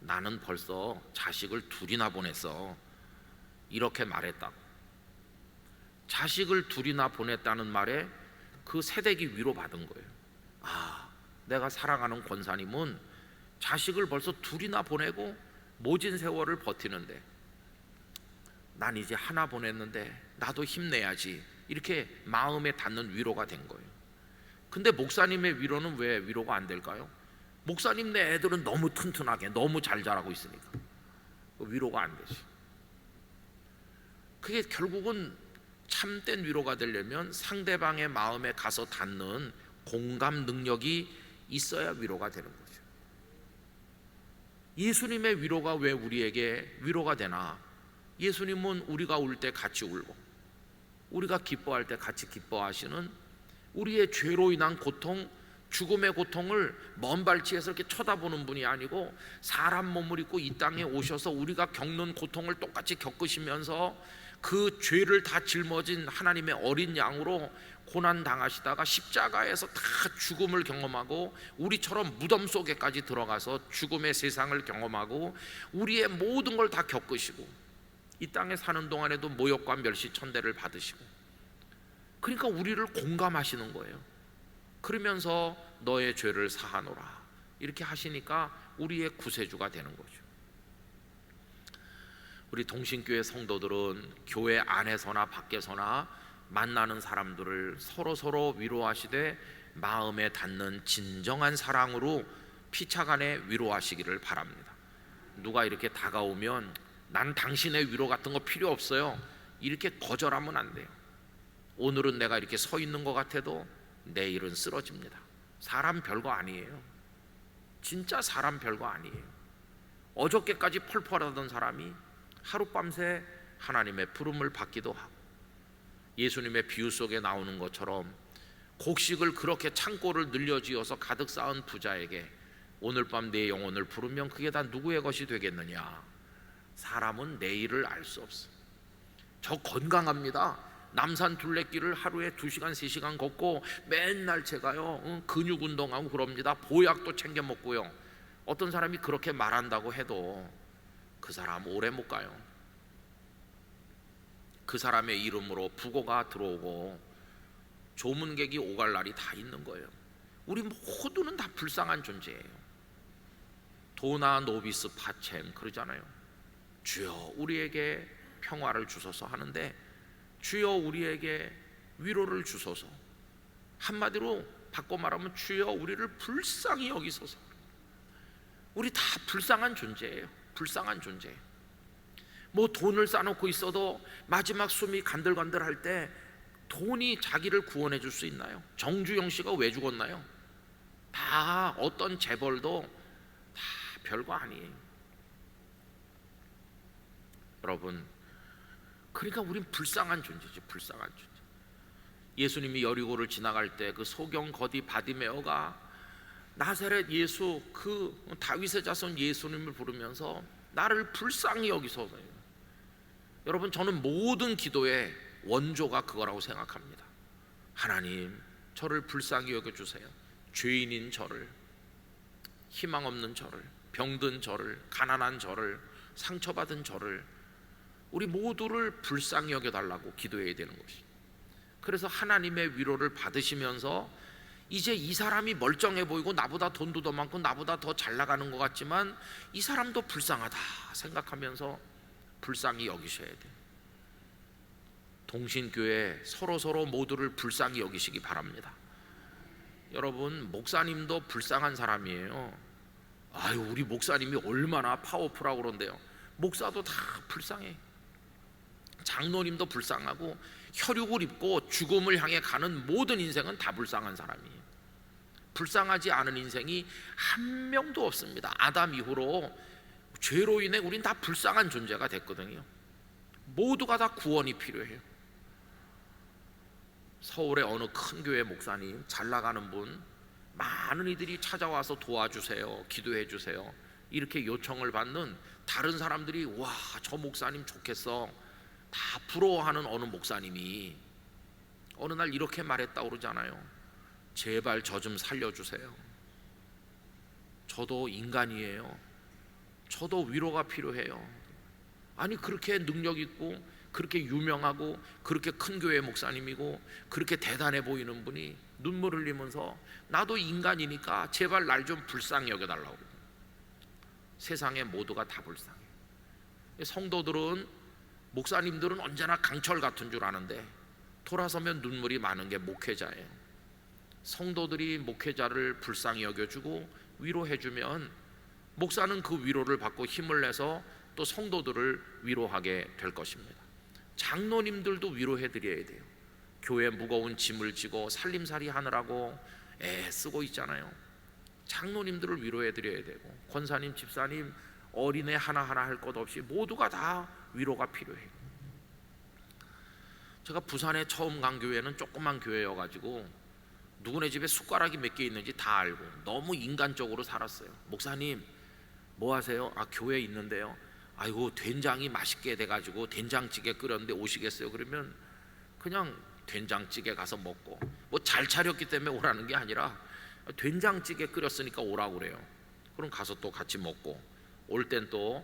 나는 벌써 자식을 둘이나 보냈어. 이렇게 말했다고. 자식을 둘이나 보냈다는 말에 그 새댁이 위로받은 거예요. 내가 사랑하는 권사님은 자식을 벌써 둘이나 보내고 모진 세월을 버티는데 난 이제 하나 보냈는데 나도 힘내야지, 이렇게 마음에 닿는 위로가 된 거예요. 근데 목사님의 위로는 왜 위로가 안 될까요? 목사님네 애들은 너무 튼튼하게 너무 잘 자라고 있으니까 위로가 안 되지. 그게 결국은 참된 위로가 되려면 상대방의 마음에 가서 닿는 공감 능력이 있어야 위로가 되는 거죠. 예수님의 위로가 왜 우리에게 위로가 되나? 예수님은 우리가 울 때 같이 울고 우리가 기뻐할 때 같이 기뻐하시는, 우리의 죄로 인한 고통, 죽음의 고통을 먼 발치에서 이렇게 쳐다보는 분이 아니고 사람 몸을 입고 이 땅에 오셔서 우리가 겪는 고통을 똑같이 겪으시면서 그 죄를 다 짊어진 하나님의 어린 양으로 고난 당하시다가 십자가에서 다 죽음을 경험하고 우리처럼 무덤 속에까지 들어가서 죽음의 세상을 경험하고 우리의 모든 걸 다 겪으시고 이 땅에 사는 동안에도 모욕과 멸시 천대를 받으시고, 그러니까 우리를 공감하시는 거예요. 그러면서 너의 죄를 사하노라 이렇게 하시니까 우리의 구세주가 되는 거죠. 우리 동신교회 성도들은 교회 안에서나 밖에서나 만나는 사람들을 서로 위로하시되 마음에 닿는 진정한 사랑으로 피차간에 위로하시기를 바랍니다. 누가 이렇게 다가오면 난 당신의 위로 같은 거 필요 없어요, 이렇게 거절하면 안 돼요. 오늘은 내가 이렇게 서 있는 것 같아도 내일은 쓰러집니다. 사람 별거 아니에요. 진짜 사람 별거 아니에요. 어저께까지 펄펄하던 사람이 하룻밤새 하나님의 부름을 받기도 하고, 예수님의 비유 속에 나오는 것처럼 곡식을 그렇게 창고를 늘려지어서 가득 쌓은 부자에게 오늘 밤 내 영혼을 부르면 그게 다 누구의 것이 되겠느냐? 사람은 내일을 알 수 없어. 저 건강합니다. 남산 둘레길을 하루에 2시간 3시간 걷고 맨날 제가요 근육 운동하고 그럽니다. 보약도 챙겨 먹고요. 어떤 사람이 그렇게 말한다고 해도 그 사람 오래 못 가요. 그 사람의 이름으로 부고가 들어오고 조문객이 오갈 날이 다 있는 거예요. 우리 모두는 다 불쌍한 존재예요. 도나 노비스 파쳔 그러잖아요. 주여 우리에게 평화를 주소서 하는데 주여 우리에게 위로를 주소서, 한마디로 바꿔 말하면 주여 우리를 불쌍히 여기소서. 우리 다 불쌍한 존재예요. 불쌍한 존재예요. 뭐 돈을 쌓아놓고 있어도 마지막 숨이 간들간들할 때 돈이 자기를 구원해 줄 수 있나요? 정주영 씨가 왜 죽었나요? 다 어떤 재벌도 다 별거 아니에요. 여러분, 그러니까 우린 불쌍한 존재지. 불쌍한 존재. 예수님이 여리고를 지나갈 때 그 소경 거디 바디메어가 나사렛 예수, 그 다윗의 자손 예수님을 부르면서 나를 불쌍히 여기소서. 여러분, 저는 모든 기도의 원조가 그거라고 생각합니다. 하나님, 저를 불쌍히 여겨주세요. 죄인인 저를, 희망 없는 저를, 병든 저를, 가난한 저를, 상처받은 저를, 우리 모두를 불쌍히 여겨달라고 기도해야 되는 것이. 그래서 하나님의 위로를 받으시면서 이제 이 사람이 멀쩡해 보이고 나보다 돈도 더 많고 나보다 더 잘 나가는 것 같지만 이 사람도 불쌍하다 생각하면서 불쌍히 여기셔야 돼요. 동신교회 서로 모두를 불쌍히 여기시기 바랍니다. 여러분, 목사님도 불쌍한 사람이에요. 아유, 우리 목사님이 얼마나 파워풀하고 그런데요. 목사도 다 불쌍해. 장로님도 불쌍하고 혈육을 입고 죽음을 향해 가는 모든 인생은 다 불쌍한 사람이에요. 불쌍하지 않은 인생이 한 명도 없습니다. 아담 이후로 죄로 인해 우린 다 불쌍한 존재가 됐거든요. 모두가 다 구원이 필요해요. 서울의 어느 큰 교회 목사님, 잘 나가는 분, 많은 이들이 찾아와서 도와주세요, 기도해 주세요 이렇게 요청을 받는 다른 사람들이 와, 저 목사님 좋겠어 다 부러워하는 어느 목사님이 어느 날 이렇게 말했다고 그러잖아요. 제발 저 좀 살려주세요. 저도 인간이에요. 저도 위로가 필요해요. 아니, 그렇게 능력 있고 그렇게 유명하고 그렇게 큰 교회 목사님이고 그렇게 대단해 보이는 분이 눈물 흘리면서 나도 인간이니까 제발 날 좀 불쌍히 여겨달라고. 세상에 모두가 다 불쌍해. 성도들은, 목사님들은 언제나 강철 같은 줄 아는데 돌아서면 눈물이 많은 게 목회자예요. 성도들이 목회자를 불쌍히 여겨주고 위로해주면 목사는 그 위로를 받고 힘을 내서 또 성도들을 위로하게 될 것입니다. 장로님들도 위로해드려야 돼요. 교회 무거운 짐을 지고 살림살이 하느라고 애쓰고 있잖아요. 장로님들을 위로해드려야 되고, 권사님, 집사님, 어린애 하나하나 할 것 없이 모두가 다 위로가 필요해요. 제가 부산에 처음 간 교회는 조그만 교회여가지고 누구네 집에 숟가락이 몇 개 있는지 다 알고 너무 인간적으로 살았어요. 목사님 뭐 하세요? 아, 교회에 있는데요. 아이고, 된장이 맛있게 돼가지고 된장찌개 끓였는데 오시겠어요? 그러면 그냥 된장찌개 가서 먹고, 뭐 잘 차렸기 때문에 오라는 게 아니라 된장찌개 끓였으니까 오라고 그래요. 그럼 가서 또 같이 먹고, 올 땐 또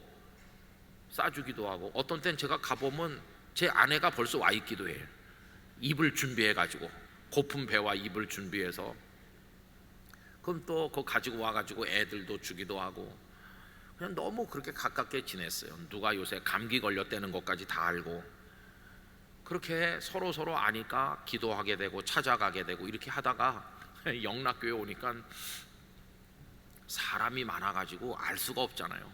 싸주기도 하고, 어떤 땐 제가 가보면 제 아내가 벌써 와 있기도 해요. 입을 준비해가지고, 고픈 배와 입을 준비해서. 그럼 또 그거 가지고 와가지고 애들도 주기도 하고, 그냥 너무 그렇게 가깝게 지냈어요. 누가 요새 감기 걸렸다는 것까지 다 알고. 그렇게 서로 아니까 기도하게 되고 찾아가게 되고 이렇게 하다가 영락교회 오니까 사람이 많아가지고 알 수가 없잖아요.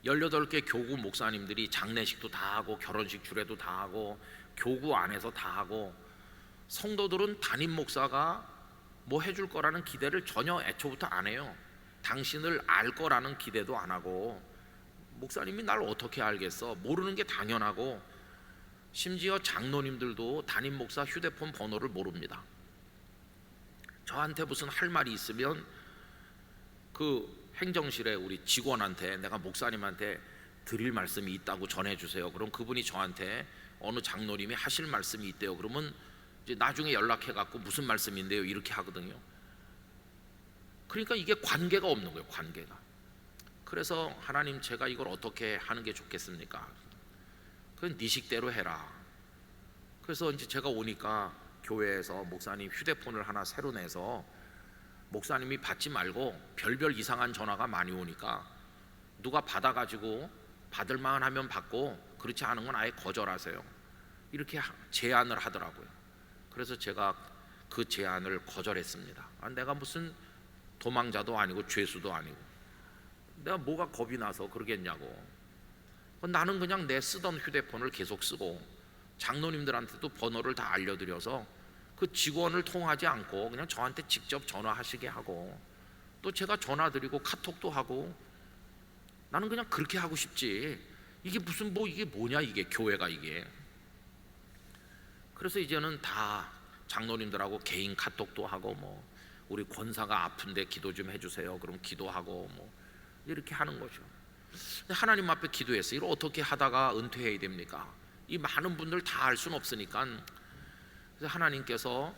18개 교구 목사님들이 장례식도 다 하고 결혼식 주례도 다 하고 교구 안에서 다 하고, 성도들은 담임 목사가 뭐 해줄 거라는 기대를 전혀 애초부터 안 해요. 당신을 알 거라는 기대도 안 하고, 목사님이 날 어떻게 알겠어? 모르는 게 당연하고, 심지어 장로님들도 담임 목사 휴대폰 번호를 모릅니다. 저한테 무슨 할 말이 있으면 그 행정실에 우리 직원한테 내가 목사님한테 드릴 말씀이 있다고 전해주세요. 그럼 그분이 저한테 어느 장로님이 하실 말씀이 있대요. 그러면 이제 나중에 연락해갖고 무슨 말씀인데요? 이렇게 하거든요. 그러니까 이게 관계가 없는 거예요. 관계가. 그래서 하나님, 제가 이걸 어떻게 하는 게 좋겠습니까? 그건 네 식대로 해라. 그래서 이제 제가 오니까 교회에서 목사님 휴대폰을 하나 새로 내서 목사님이 받지 말고 별별 이상한 전화가 많이 오니까 누가 받아가지고 받을만 하면 받고 그렇지 않은 건 아예 거절하세요. 이렇게 제안을 하더라고요. 그래서 제가 그 제안을 거절했습니다. 내가 무슨 도망자도 아니고 죄수도 아니고 내가 뭐가 겁이 나서 그러겠냐고. 나는 그냥 내 쓰던 휴대폰을 계속 쓰고 장로님들한테도 번호를 다 알려드려서 그 직원을 통하지 않고 그냥 저한테 직접 전화하시게 하고 또 제가 전화드리고 카톡도 하고 나는 그냥 그렇게 하고 싶지. 이게 무슨 이게 뭐냐 이게 교회가 이게. 그래서 이제는 다 장로님들하고 개인 카톡도 하고 우리 권사가 아픈데 기도 좀 해주세요. 그럼 기도하고 이렇게 하는 거죠. 하나님 앞에 기도해서 이걸 어떻게 하다가 은퇴해야 됩니까? 이 많은 분들 다 알 수는 없으니까 그래서 하나님께서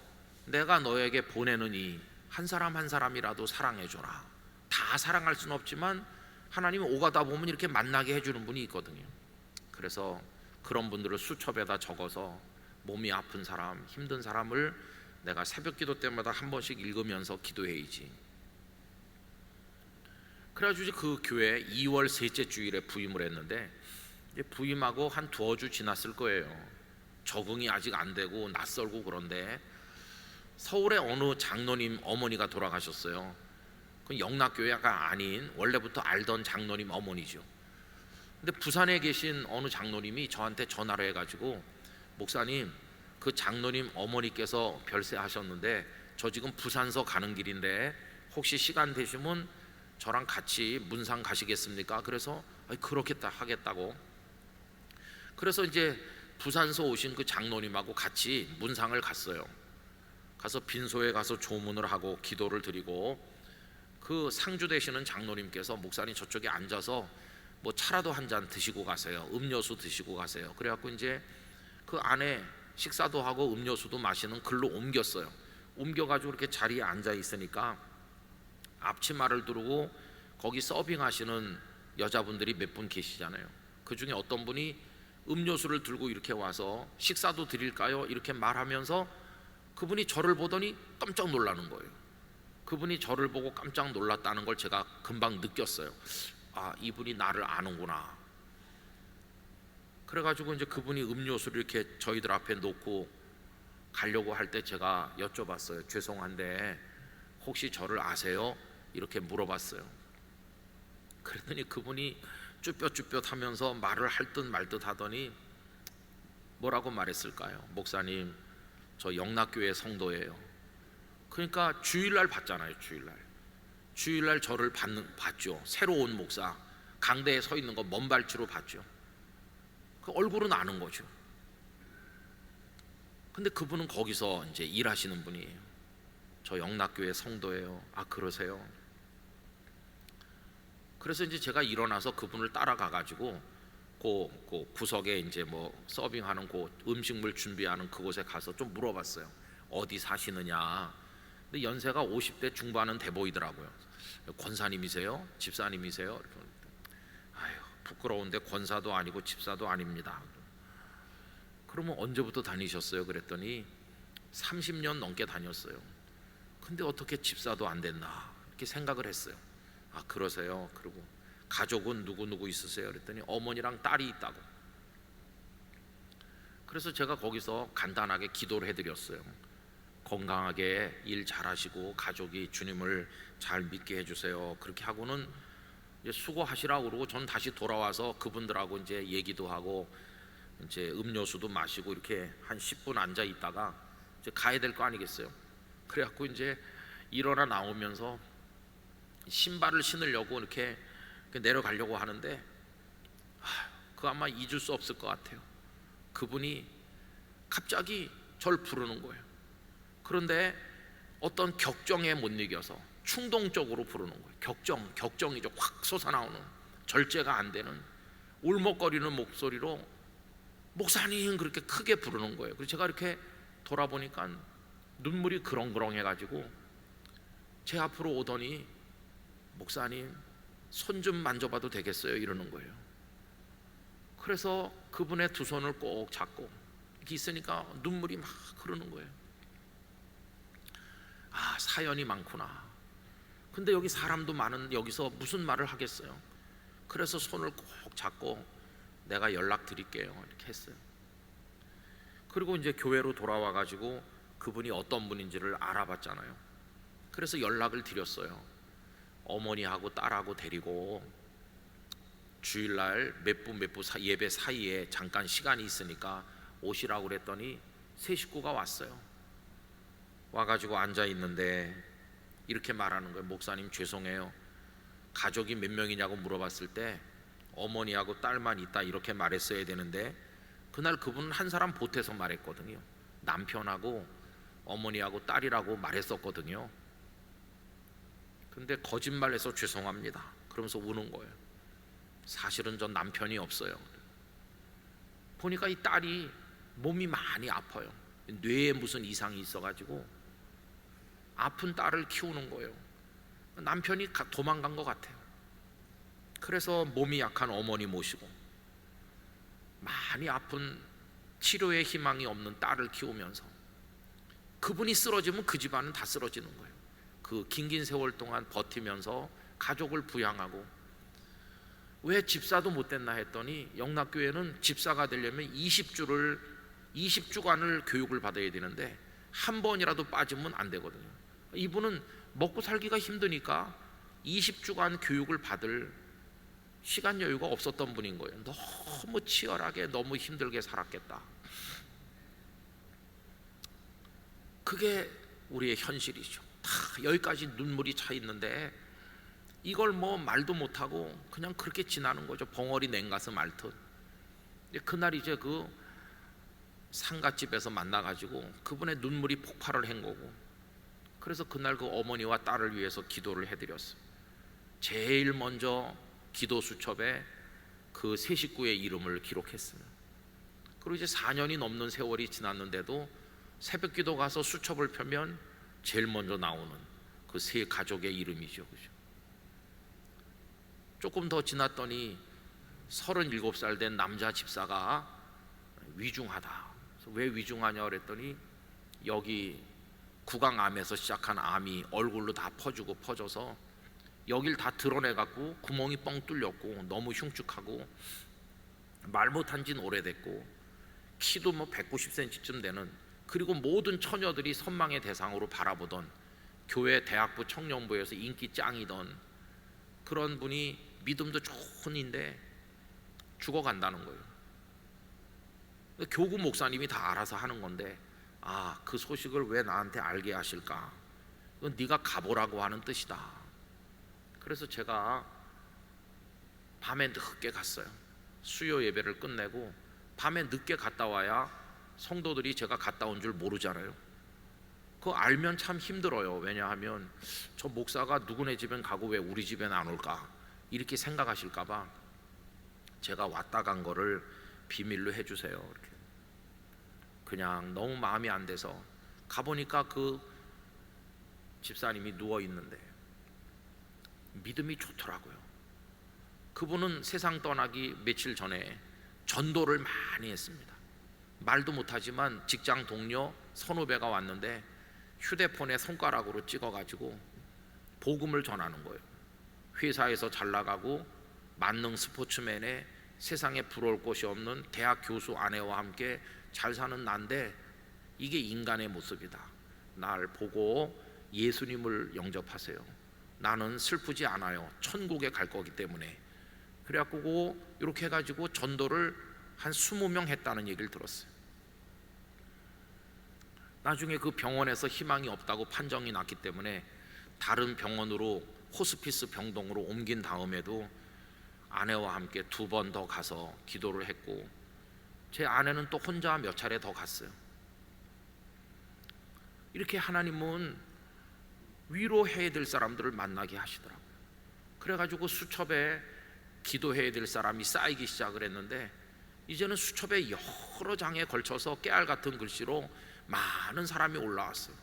내가 너에게 보내느니 한 사람 한 사람이라도 사랑해줘라. 다 사랑할 수는 없지만 하나님은 오가다 보면 이렇게 만나게 해주는 분이 있거든요. 그래서 그런 분들을 수첩에다 적어서 몸이 아픈 사람, 힘든 사람을 내가 새벽 기도 때마다 한 번씩 읽으면서 기도해야지. 그래가지고 그 교회 2월 셋째 주일에 부임을 했는데 이제 부임하고 한 두어 주 지났을 거예요. 적응이 아직 안 되고 낯설고 그런데 서울의 어느 장로님 어머니가 돌아가셨어요. 그 영락교회가 아닌 원래부터 알던 장로님 어머니죠. 근데 부산에 계신 어느 장로님이 저한테 전화를 해가지고 목사님 그 장로님 어머니께서 별세하셨는데 저 지금 부산서 가는 길인데 혹시 시간 되시면 저랑 같이 문상 가시겠습니까? 그래서 그렇겠다 하겠다고. 그래서 이제 부산서 오신 그 장로님하고 같이 문상을 갔어요. 가서 빈소에 가서 조문을 하고 기도를 드리고 그 상주 되시는 장로님께서 목사님 저쪽에 앉아서 차라도 한 잔 드시고 가세요. 음료수 드시고 가세요. 그래갖고 이제 그 안에 식사도 하고 음료수도 마시는 글로 옮겼어요. 옮겨가지고 이렇게 자리에 앉아 있으니까 앞치마를 두르고 거기 서빙하시는 여자분들이 몇 분 계시잖아요. 그 중에 어떤 분이 음료수를 들고 이렇게 와서 식사도 드릴까요? 이렇게 말하면서 그분이 저를 보더니 깜짝 놀라는 거예요. 그분이 저를 보고 깜짝 놀랐다는 걸 제가 금방 느꼈어요. 아, 이분이 나를 아는구나. 그래가지고 이제 그분이 음료수를 이렇게 저희들 앞에 놓고 가려고 할 때 제가 여쭤봤어요. 죄송한데 혹시 저를 아세요? 이렇게 물어봤어요. 그랬더니 그분이 쭈뼛쭈뼛 하면서 말을 할 듯 말 듯 하더니 뭐라고 말했을까요? 목사님, 저 영락교회 성도예요. 그러니까 주일날 봤잖아요. 주일날 저를 봤죠. 새로 온 목사 강대에 서 있는 거 먼발치로 봤죠. 그 얼굴은 아는 거죠. 근데 그분은 거기서 이제 일하시는 분이에요. 저 영락교회 성도예요. 아, 그러세요? 그래서 이제 제가 일어나서 그분을 따라가 가지고 그 구석에 이제 서빙하는 그 음식물 준비하는 그곳에 가서 좀 물어봤어요. 어디 사시느냐. 근데 연세가 50대 중반은 돼 보이더라고요. 권사님이세요? 집사님이세요? 이렇게. 아유, 부끄러운데 권사도 아니고 집사도 아닙니다. 그러면 언제부터 다니셨어요? 그랬더니 30년 넘게 다녔어요. 근데 어떻게 집사도 안 됐나 이렇게 생각을 했어요. 아, 그러세요? 그리고 가족은 누구 있으세요? 그랬더니 어머니랑 딸이 있다고. 그래서 제가 거기서 간단하게 기도를 해드렸어요. 건강하게 일 잘하시고 가족이 주님을 잘 믿게 해주세요. 그렇게 하고는 이제 수고하시라고 그러고 전 다시 돌아와서 그분들하고 이제 얘기도 하고 이제 음료수도 마시고 이렇게 한 10분 앉아 있다가 이제 가야 될 거 아니겠어요. 그래갖고 이제 일어나 나오면서 신발을 신으려고 이렇게 내려가려고 하는데 그거 아마 잊을 수 없을 것 같아요. 그분이 갑자기 절 부르는 거예요. 그런데 어떤 격정에 못 이겨서 충동적으로 부르는 거예요. 격정이죠. 확 솟아나오는, 절제가 안 되는 울먹거리는 목소리로 목사님 그렇게 크게 부르는 거예요. 그래서 제가 이렇게 돌아보니까 눈물이 그렁그렁해가지고 제 앞으로 오더니 목사님 손 좀 만져봐도 되겠어요? 이러는 거예요. 그래서 그분의 두 손을 꼭 잡고 이렇게 있으니까 눈물이 막 흐르는 거예요. 아, 사연이 많구나. 근데 여기 사람도 많은 여기서 무슨 말을 하겠어요. 그래서 손을 꼭 잡고 내가 연락 드릴게요 이렇게 했어요. 그리고 이제 교회로 돌아와 가지고 그분이 어떤 분인지를 알아봤잖아요. 그래서 연락을 드렸어요. 어머니하고 딸하고 데리고 주일날 몇 분 예배 사이에 잠깐 시간이 있으니까 오시라고 그랬더니 세 식구가 왔어요. 와가지고 앉아 있는데 이렇게 말하는 거예요. 목사님 죄송해요. 가족이 몇 명이냐고 물어봤을 때 어머니하고 딸만 있다 이렇게 말했어야 되는데 그날 그분은 한 사람 보태서 말했거든요. 남편하고 어머니하고 딸이라고 말했었거든요. 근데 거짓말해서 죄송합니다 그러면서 우는 거예요. 사실은 전 남편이 없어요. 보니까 이 딸이 몸이 많이 아파요. 뇌에 무슨 이상이 있어가지고 아픈 딸을 키우는 거예요. 남편이 도망간 것 같아요. 그래서 몸이 약한 어머니 모시고 많이 아픈 치료의 희망이 없는 딸을 키우면서 그분이 쓰러지면 그 집안은 다 쓰러지는 거예요. 그 긴긴 세월 동안 버티면서 가족을 부양하고 왜 집사도 못 됐나 했더니 영락교회는 집사가 되려면 20주간을 교육을 받아야 되는데 한 번이라도 빠지면 안 되거든요. 이분은 먹고 살기가 힘드니까 20주간 교육을 받을 시간 여유가 없었던 분인 거예요. 너무 치열하게 너무 힘들게 살았겠다. 그게 우리의 현실이죠. 다 여기까지 눈물이 차 있는데 이걸 뭐 말도 못하고 그냥 그렇게 지나는 거죠. 벙어리 냉가슴 앓듯. 그날 이제 그 상갓집에서 만나가지고 그분의 눈물이 폭발을 한 거고, 그래서 그날 그 어머니와 딸을 위해서 기도를 해드렸어요. 제일 먼저 기도 수첩에 그 세 식구의 이름을 기록했어요. 그리고 이제 4년이 넘는 세월이 지났는데도 새벽 기도 가서 수첩을 펴면 제일 먼저 나오는 그 세 가족의 이름이죠. 그죠? 조금 더 지났더니 37살 된 남자 집사가 위중하다. 왜 위중하냐 그랬더니 여기 구강암에서 시작한 암이 얼굴로 다 퍼져서 여길 다 드러내갖고 구멍이 뻥 뚫렸고 너무 흉측하고 말 못한 지는 오래됐고 키도 뭐 190cm쯤 되는, 그리고 모든 처녀들이 선망의 대상으로 바라보던 교회 대학부 청년부에서 인기 짱이던 그런 분이 믿음도 좋은인데 죽어간다는 거예요. 교구 목사님이 다 알아서 하는 건데, 아, 그 소식을 왜 나한테 알게 하실까? 그건 네가 가보라고 하는 뜻이다. 그래서 제가 밤에 늦게 갔어요. 수요 예배를 끝내고 밤에 늦게 갔다 와야 성도들이 제가 갔다 온 줄 모르잖아요. 그거 알면 참 힘들어요. 왜냐하면 저 목사가 누구네 집엔 가고 왜 우리 집엔 안 올까 이렇게 생각하실까 봐 제가 왔다 간 거를 비밀로 해주세요. 이렇게. 그냥 너무 마음이 안 돼서 가보니까 그 집사님이 누워 있는데 믿음이 좋더라고요. 그분은 세상 떠나기 며칠 전에 전도를 많이 했습니다. 말도 못하지만 직장 동료 선후배가 왔는데 휴대폰에 손가락으로 찍어가지고 복음을 전하는 거예요. 회사에서 잘 나가고 만능 스포츠맨에 세상에 부러울 곳이 없는 대학 교수 아내와 함께 잘 사는 난데 이게 인간의 모습이다. 날 보고 예수님을 영접하세요. 나는 슬프지 않아요. 천국에 갈 거기 때문에. 그래갖고 이렇게 해가지고 전도를 한 20명 했다는 얘기를 들었어요. 나중에 그 병원에서 희망이 없다고 판정이 났기 때문에 다른 병원으로 호스피스 병동으로 옮긴 다음에도 아내와 함께 2번 더 가서 기도를 했고, 제 아내는 또 혼자 몇 차례 더 갔어요. 이렇게 하나님은 위로해야 될 사람들을 만나게 하시더라고요. 그래가지고 수첩에 기도해야 될 사람이 쌓이기 시작을 했는데 이제는 수첩에 여러 장에 걸쳐서 깨알 같은 글씨로 많은 사람이 올라왔어요.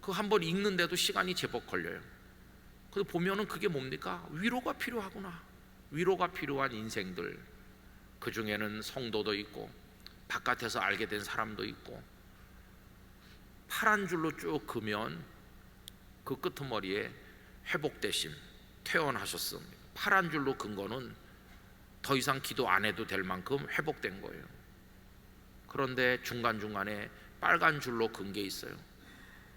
그 한번 읽는데도 시간이 제법 걸려요. 그래서 보면은 그게 뭡니까? 위로가 필요하구나. 위로가 필요한 인생들, 그 중에는 성도도 있고 바깥에서 알게 된 사람도 있고, 파란 줄로 쭉 그면 그 끄트머리에 회복되심, 퇴원하셨습니다. 파란 줄로 근 거는 더 이상 기도 안 해도 될 만큼 회복된 거예요. 그런데 중간중간에 빨간 줄로 근 게 있어요.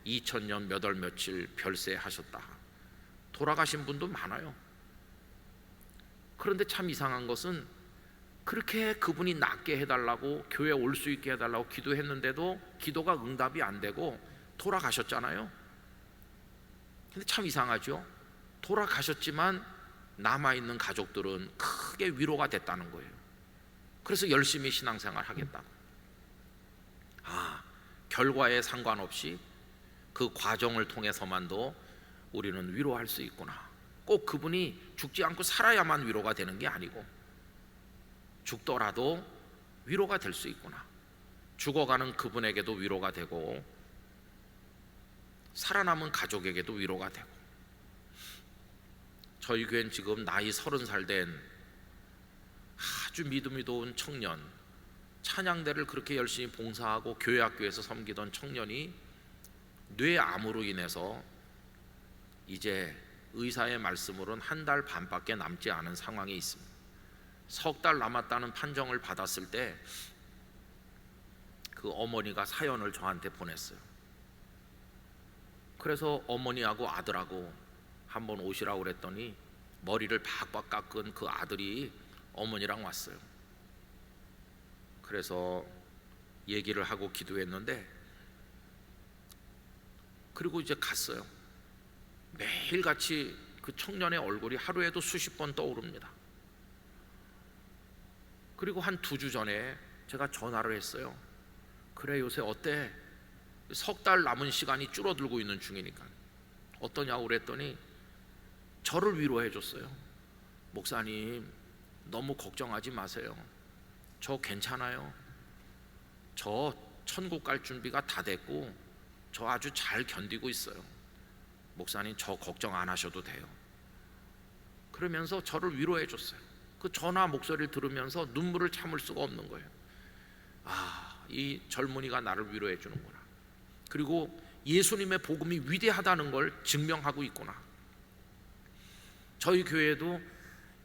2000년 몇 월 며칠 별세하셨다, 돌아가신 분도 많아요. 그런데 참 이상한 것은 그렇게 그분이 낫게 해달라고, 교회 올 수 있게 해달라고 기도했는데도 기도가 응답이 안 되고 돌아가셨잖아요. 근데 참 이상하죠. 돌아가셨지만 남아있는 가족들은 크게 위로가 됐다는 거예요. 그래서 열심히 신앙생활 하겠다고. 결과에 상관없이 그 과정을 통해서만도 우리는 위로할 수 있구나. 꼭 그분이 죽지 않고 살아야만 위로가 되는 게 아니고, 죽더라도 위로가 될 수 있구나. 죽어가는 그분에게도 위로가 되고, 살아남은 가족에게도 위로가 되고. 저희 교회는 지금 나이 30살 된 아주 믿음이 좋은 청년, 찬양대를 그렇게 열심히 봉사하고 교회학교에서 섬기던 청년이 뇌암으로 인해서 이제 의사의 말씀으로는 1달 반밖에 남지 않은 상황에 있습니다. 석 달 남았다는 판정을 받았을 때 그 어머니가 사연을 저한테 보냈어요. 그래서 어머니하고 아들하고 한번 오시라고 그랬더니 머리를 박박 깎은 그 아들이 어머니랑 왔어요. 그래서 얘기를 하고 기도했는데, 그리고 이제 갔어요. 매일같이 그 청년의 얼굴이 하루에도 수십 번 떠오릅니다. 그리고 한 2주 전에 제가 전화를 했어요. 그래, 요새 어때? 석 달 남은 시간이 줄어들고 있는 중이니까 어떠냐고 그랬더니 저를 위로해 줬어요. 목사님, 너무 걱정하지 마세요. 저 괜찮아요. 저 천국 갈 준비가 다 됐고 저 아주 잘 견디고 있어요. 목사님, 저 걱정 안 하셔도 돼요. 그러면서 저를 위로해 줬어요. 그 전화 목소리를 들으면서 눈물을 참을 수가 없는 거예요. 이 젊은이가 나를 위로해 주는구나. 그리고 예수님의 복음이 위대하다는 걸 증명하고 있구나. 저희 교회도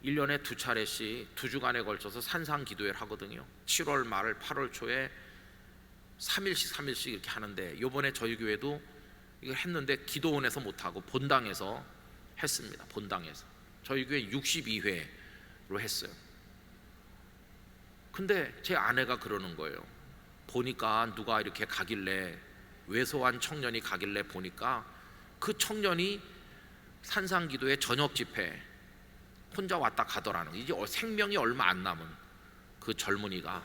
1년에 2차례씩 2주간에 걸쳐서 산상 기도회를 하거든요. 7월 말 8월 초에 3일씩 이렇게 하는데, 요번에 저희 교회도 이걸 했는데 기도원에서 못하고 본당에서 했습니다. 본당에서 저희 교회 62회로 했어요. 근데 제 아내가 그러는 거예요. 보니까 누가 이렇게 가길래, 왜소한 청년이 가길래 보니까 그 청년이 산상기도회 저녁 집회 혼자 왔다 가더라는 거예요. 이제 생명이 얼마 안 남은 그 젊은이가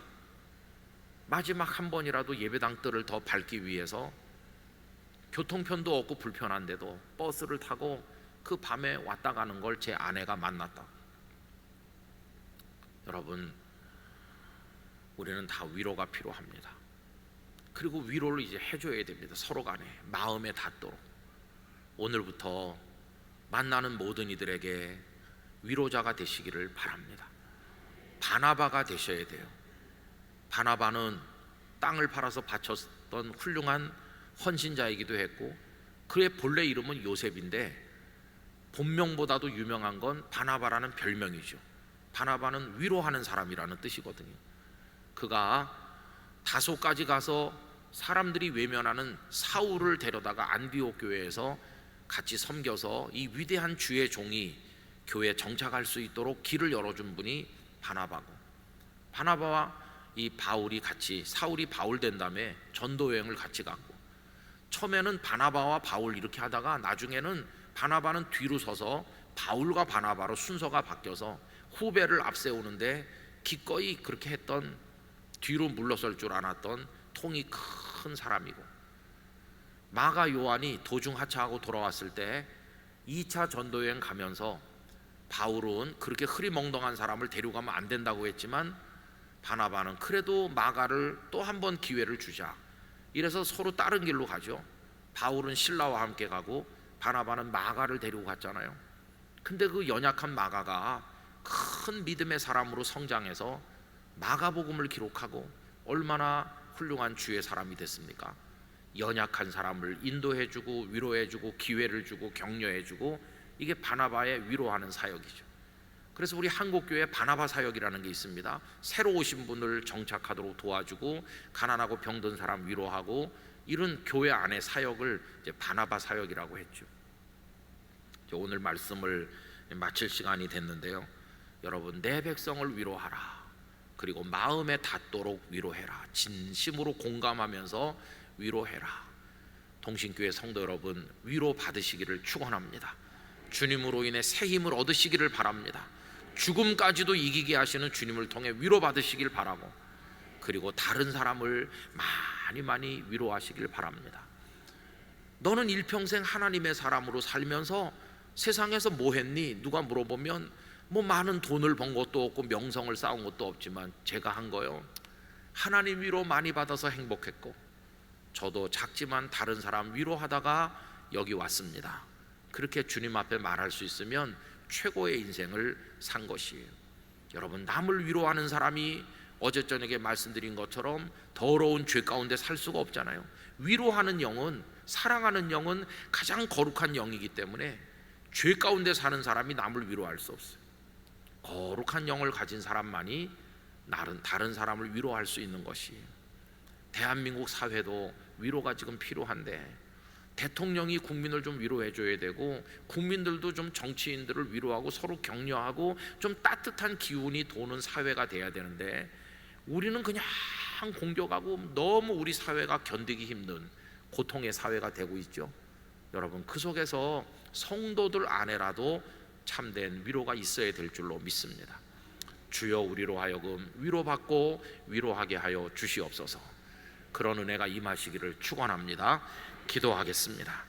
마지막 한 번이라도 예배당 뜰을 더 밟기 위해서 교통편도 없고 불편한데도 버스를 타고 그 밤에 왔다 가는 걸 제 아내가 만났다. 여러분, 우리는 다 위로가 필요합니다. 그리고 위로를 이제 해줘야 됩니다. 서로 간에 마음에 닿도록. 오늘부터 만나는 모든 이들에게 위로자가 되시기를 바랍니다. 바나바가 되셔야 돼요. 바나바는 땅을 팔아서 바쳤던 훌륭한 헌신자이기도 했고, 그의 본래 이름은 요셉인데 본명보다도 유명한 건 바나바라는 별명이죠. 바나바는 위로하는 사람이라는 뜻이거든요. 그가 다소까지 가서 사람들이 외면하는 사울을 데려다가 안디옥 교회에서 같이 섬겨서 이 위대한 주의 종이 교회에 정착할 수 있도록 길을 열어준 분이 바나바고, 바나바와 이 바울이 같이, 사울이 바울 된 다음에 전도 여행을 같이 갔고, 처음에는 바나바와 바울 이렇게 하다가 나중에는 바나바는 뒤로 서서 바울과 바나바로 순서가 바뀌어서 후배를 앞세우는데 기꺼이 그렇게 했던, 뒤로 물러설 줄 알았던 통이 큰 사람이고, 마가 요한이 도중 하차하고 돌아왔을 때 2차 전도여행 가면서 바울은 그렇게 흐리멍덩한 사람을 데려가면 안 된다고 했지만 바나바는 그래도 마가를 또 한 번 기회를 주자, 이래서 서로 다른 길로 가죠. 바울은 신라와 함께 가고 바나바는 마가를 데리고 갔잖아요. 근데 그 연약한 마가가 큰 믿음의 사람으로 성장해서 마가복음을 기록하고 얼마나 훌륭한 주의 사람이 됐습니까? 연약한 사람을 인도해주고 위로해주고 기회를 주고 격려해주고, 이게 바나바의 위로하는 사역이죠. 그래서 우리 한국교회 바나바 사역이라는 게 있습니다. 새로 오신 분을 정착하도록 도와주고 가난하고 병든 사람 위로하고, 이런 교회 안의 사역을 이제 바나바 사역이라고 했죠. 오늘 말씀을 마칠 시간이 됐는데요, 여러분, 내 백성을 위로하라, 그리고 마음에 닿도록 위로해라, 진심으로 공감하면서 위로해라. 동신교회 성도 여러분, 위로 받으시기를 축원합니다. 주님으로 인해 새 힘을 얻으시기를 바랍니다. 죽음까지도 이기게 하시는 주님을 통해 위로 받으시길 바라고, 그리고 다른 사람을 많이 위로하시길 바랍니다. 너는 일평생 하나님의 사람으로 살면서 세상에서 뭐 했니? 누가 물어보면 뭐 많은 돈을 번 것도 없고 명성을 쌓은 것도 없지만, 제가 한 거요, 하나님 위로 많이 받아서 행복했고, 저도 작지만 다른 사람 위로하다가 여기 왔습니다. 그렇게 주님 앞에 말할 수 있으면 최고의 인생을 산 것이에요. 여러분, 남을 위로하는 사람이 어제 저녁에 말씀드린 것처럼 더러운 죄 가운데 살 수가 없잖아요. 위로하는 영은, 사랑하는 영은 가장 거룩한 영이기 때문에 죄 가운데 사는 사람이 남을 위로할 수 없어요. 거룩한 영을 가진 사람만이 다른 사람을 위로할 수 있는 것이에요. 대한민국 사회도 위로가 지금 필요한데, 대통령이 국민을 좀 위로해 줘야 되고, 국민들도 좀 정치인들을 위로하고 서로 격려하고 좀 따뜻한 기운이 도는 사회가 돼야 되는데, 우리는 그냥 공격하고 너무 우리 사회가 견디기 힘든 고통의 사회가 되고 있죠. 여러분, 그 속에서 성도들 안에라도 참된 위로가 있어야 될 줄로 믿습니다. 주여, 우리로 하여금 위로받고 위로하게 하여 주시옵소서. 그런 은혜가 임하시기를 축원합니다. 기도하겠습니다.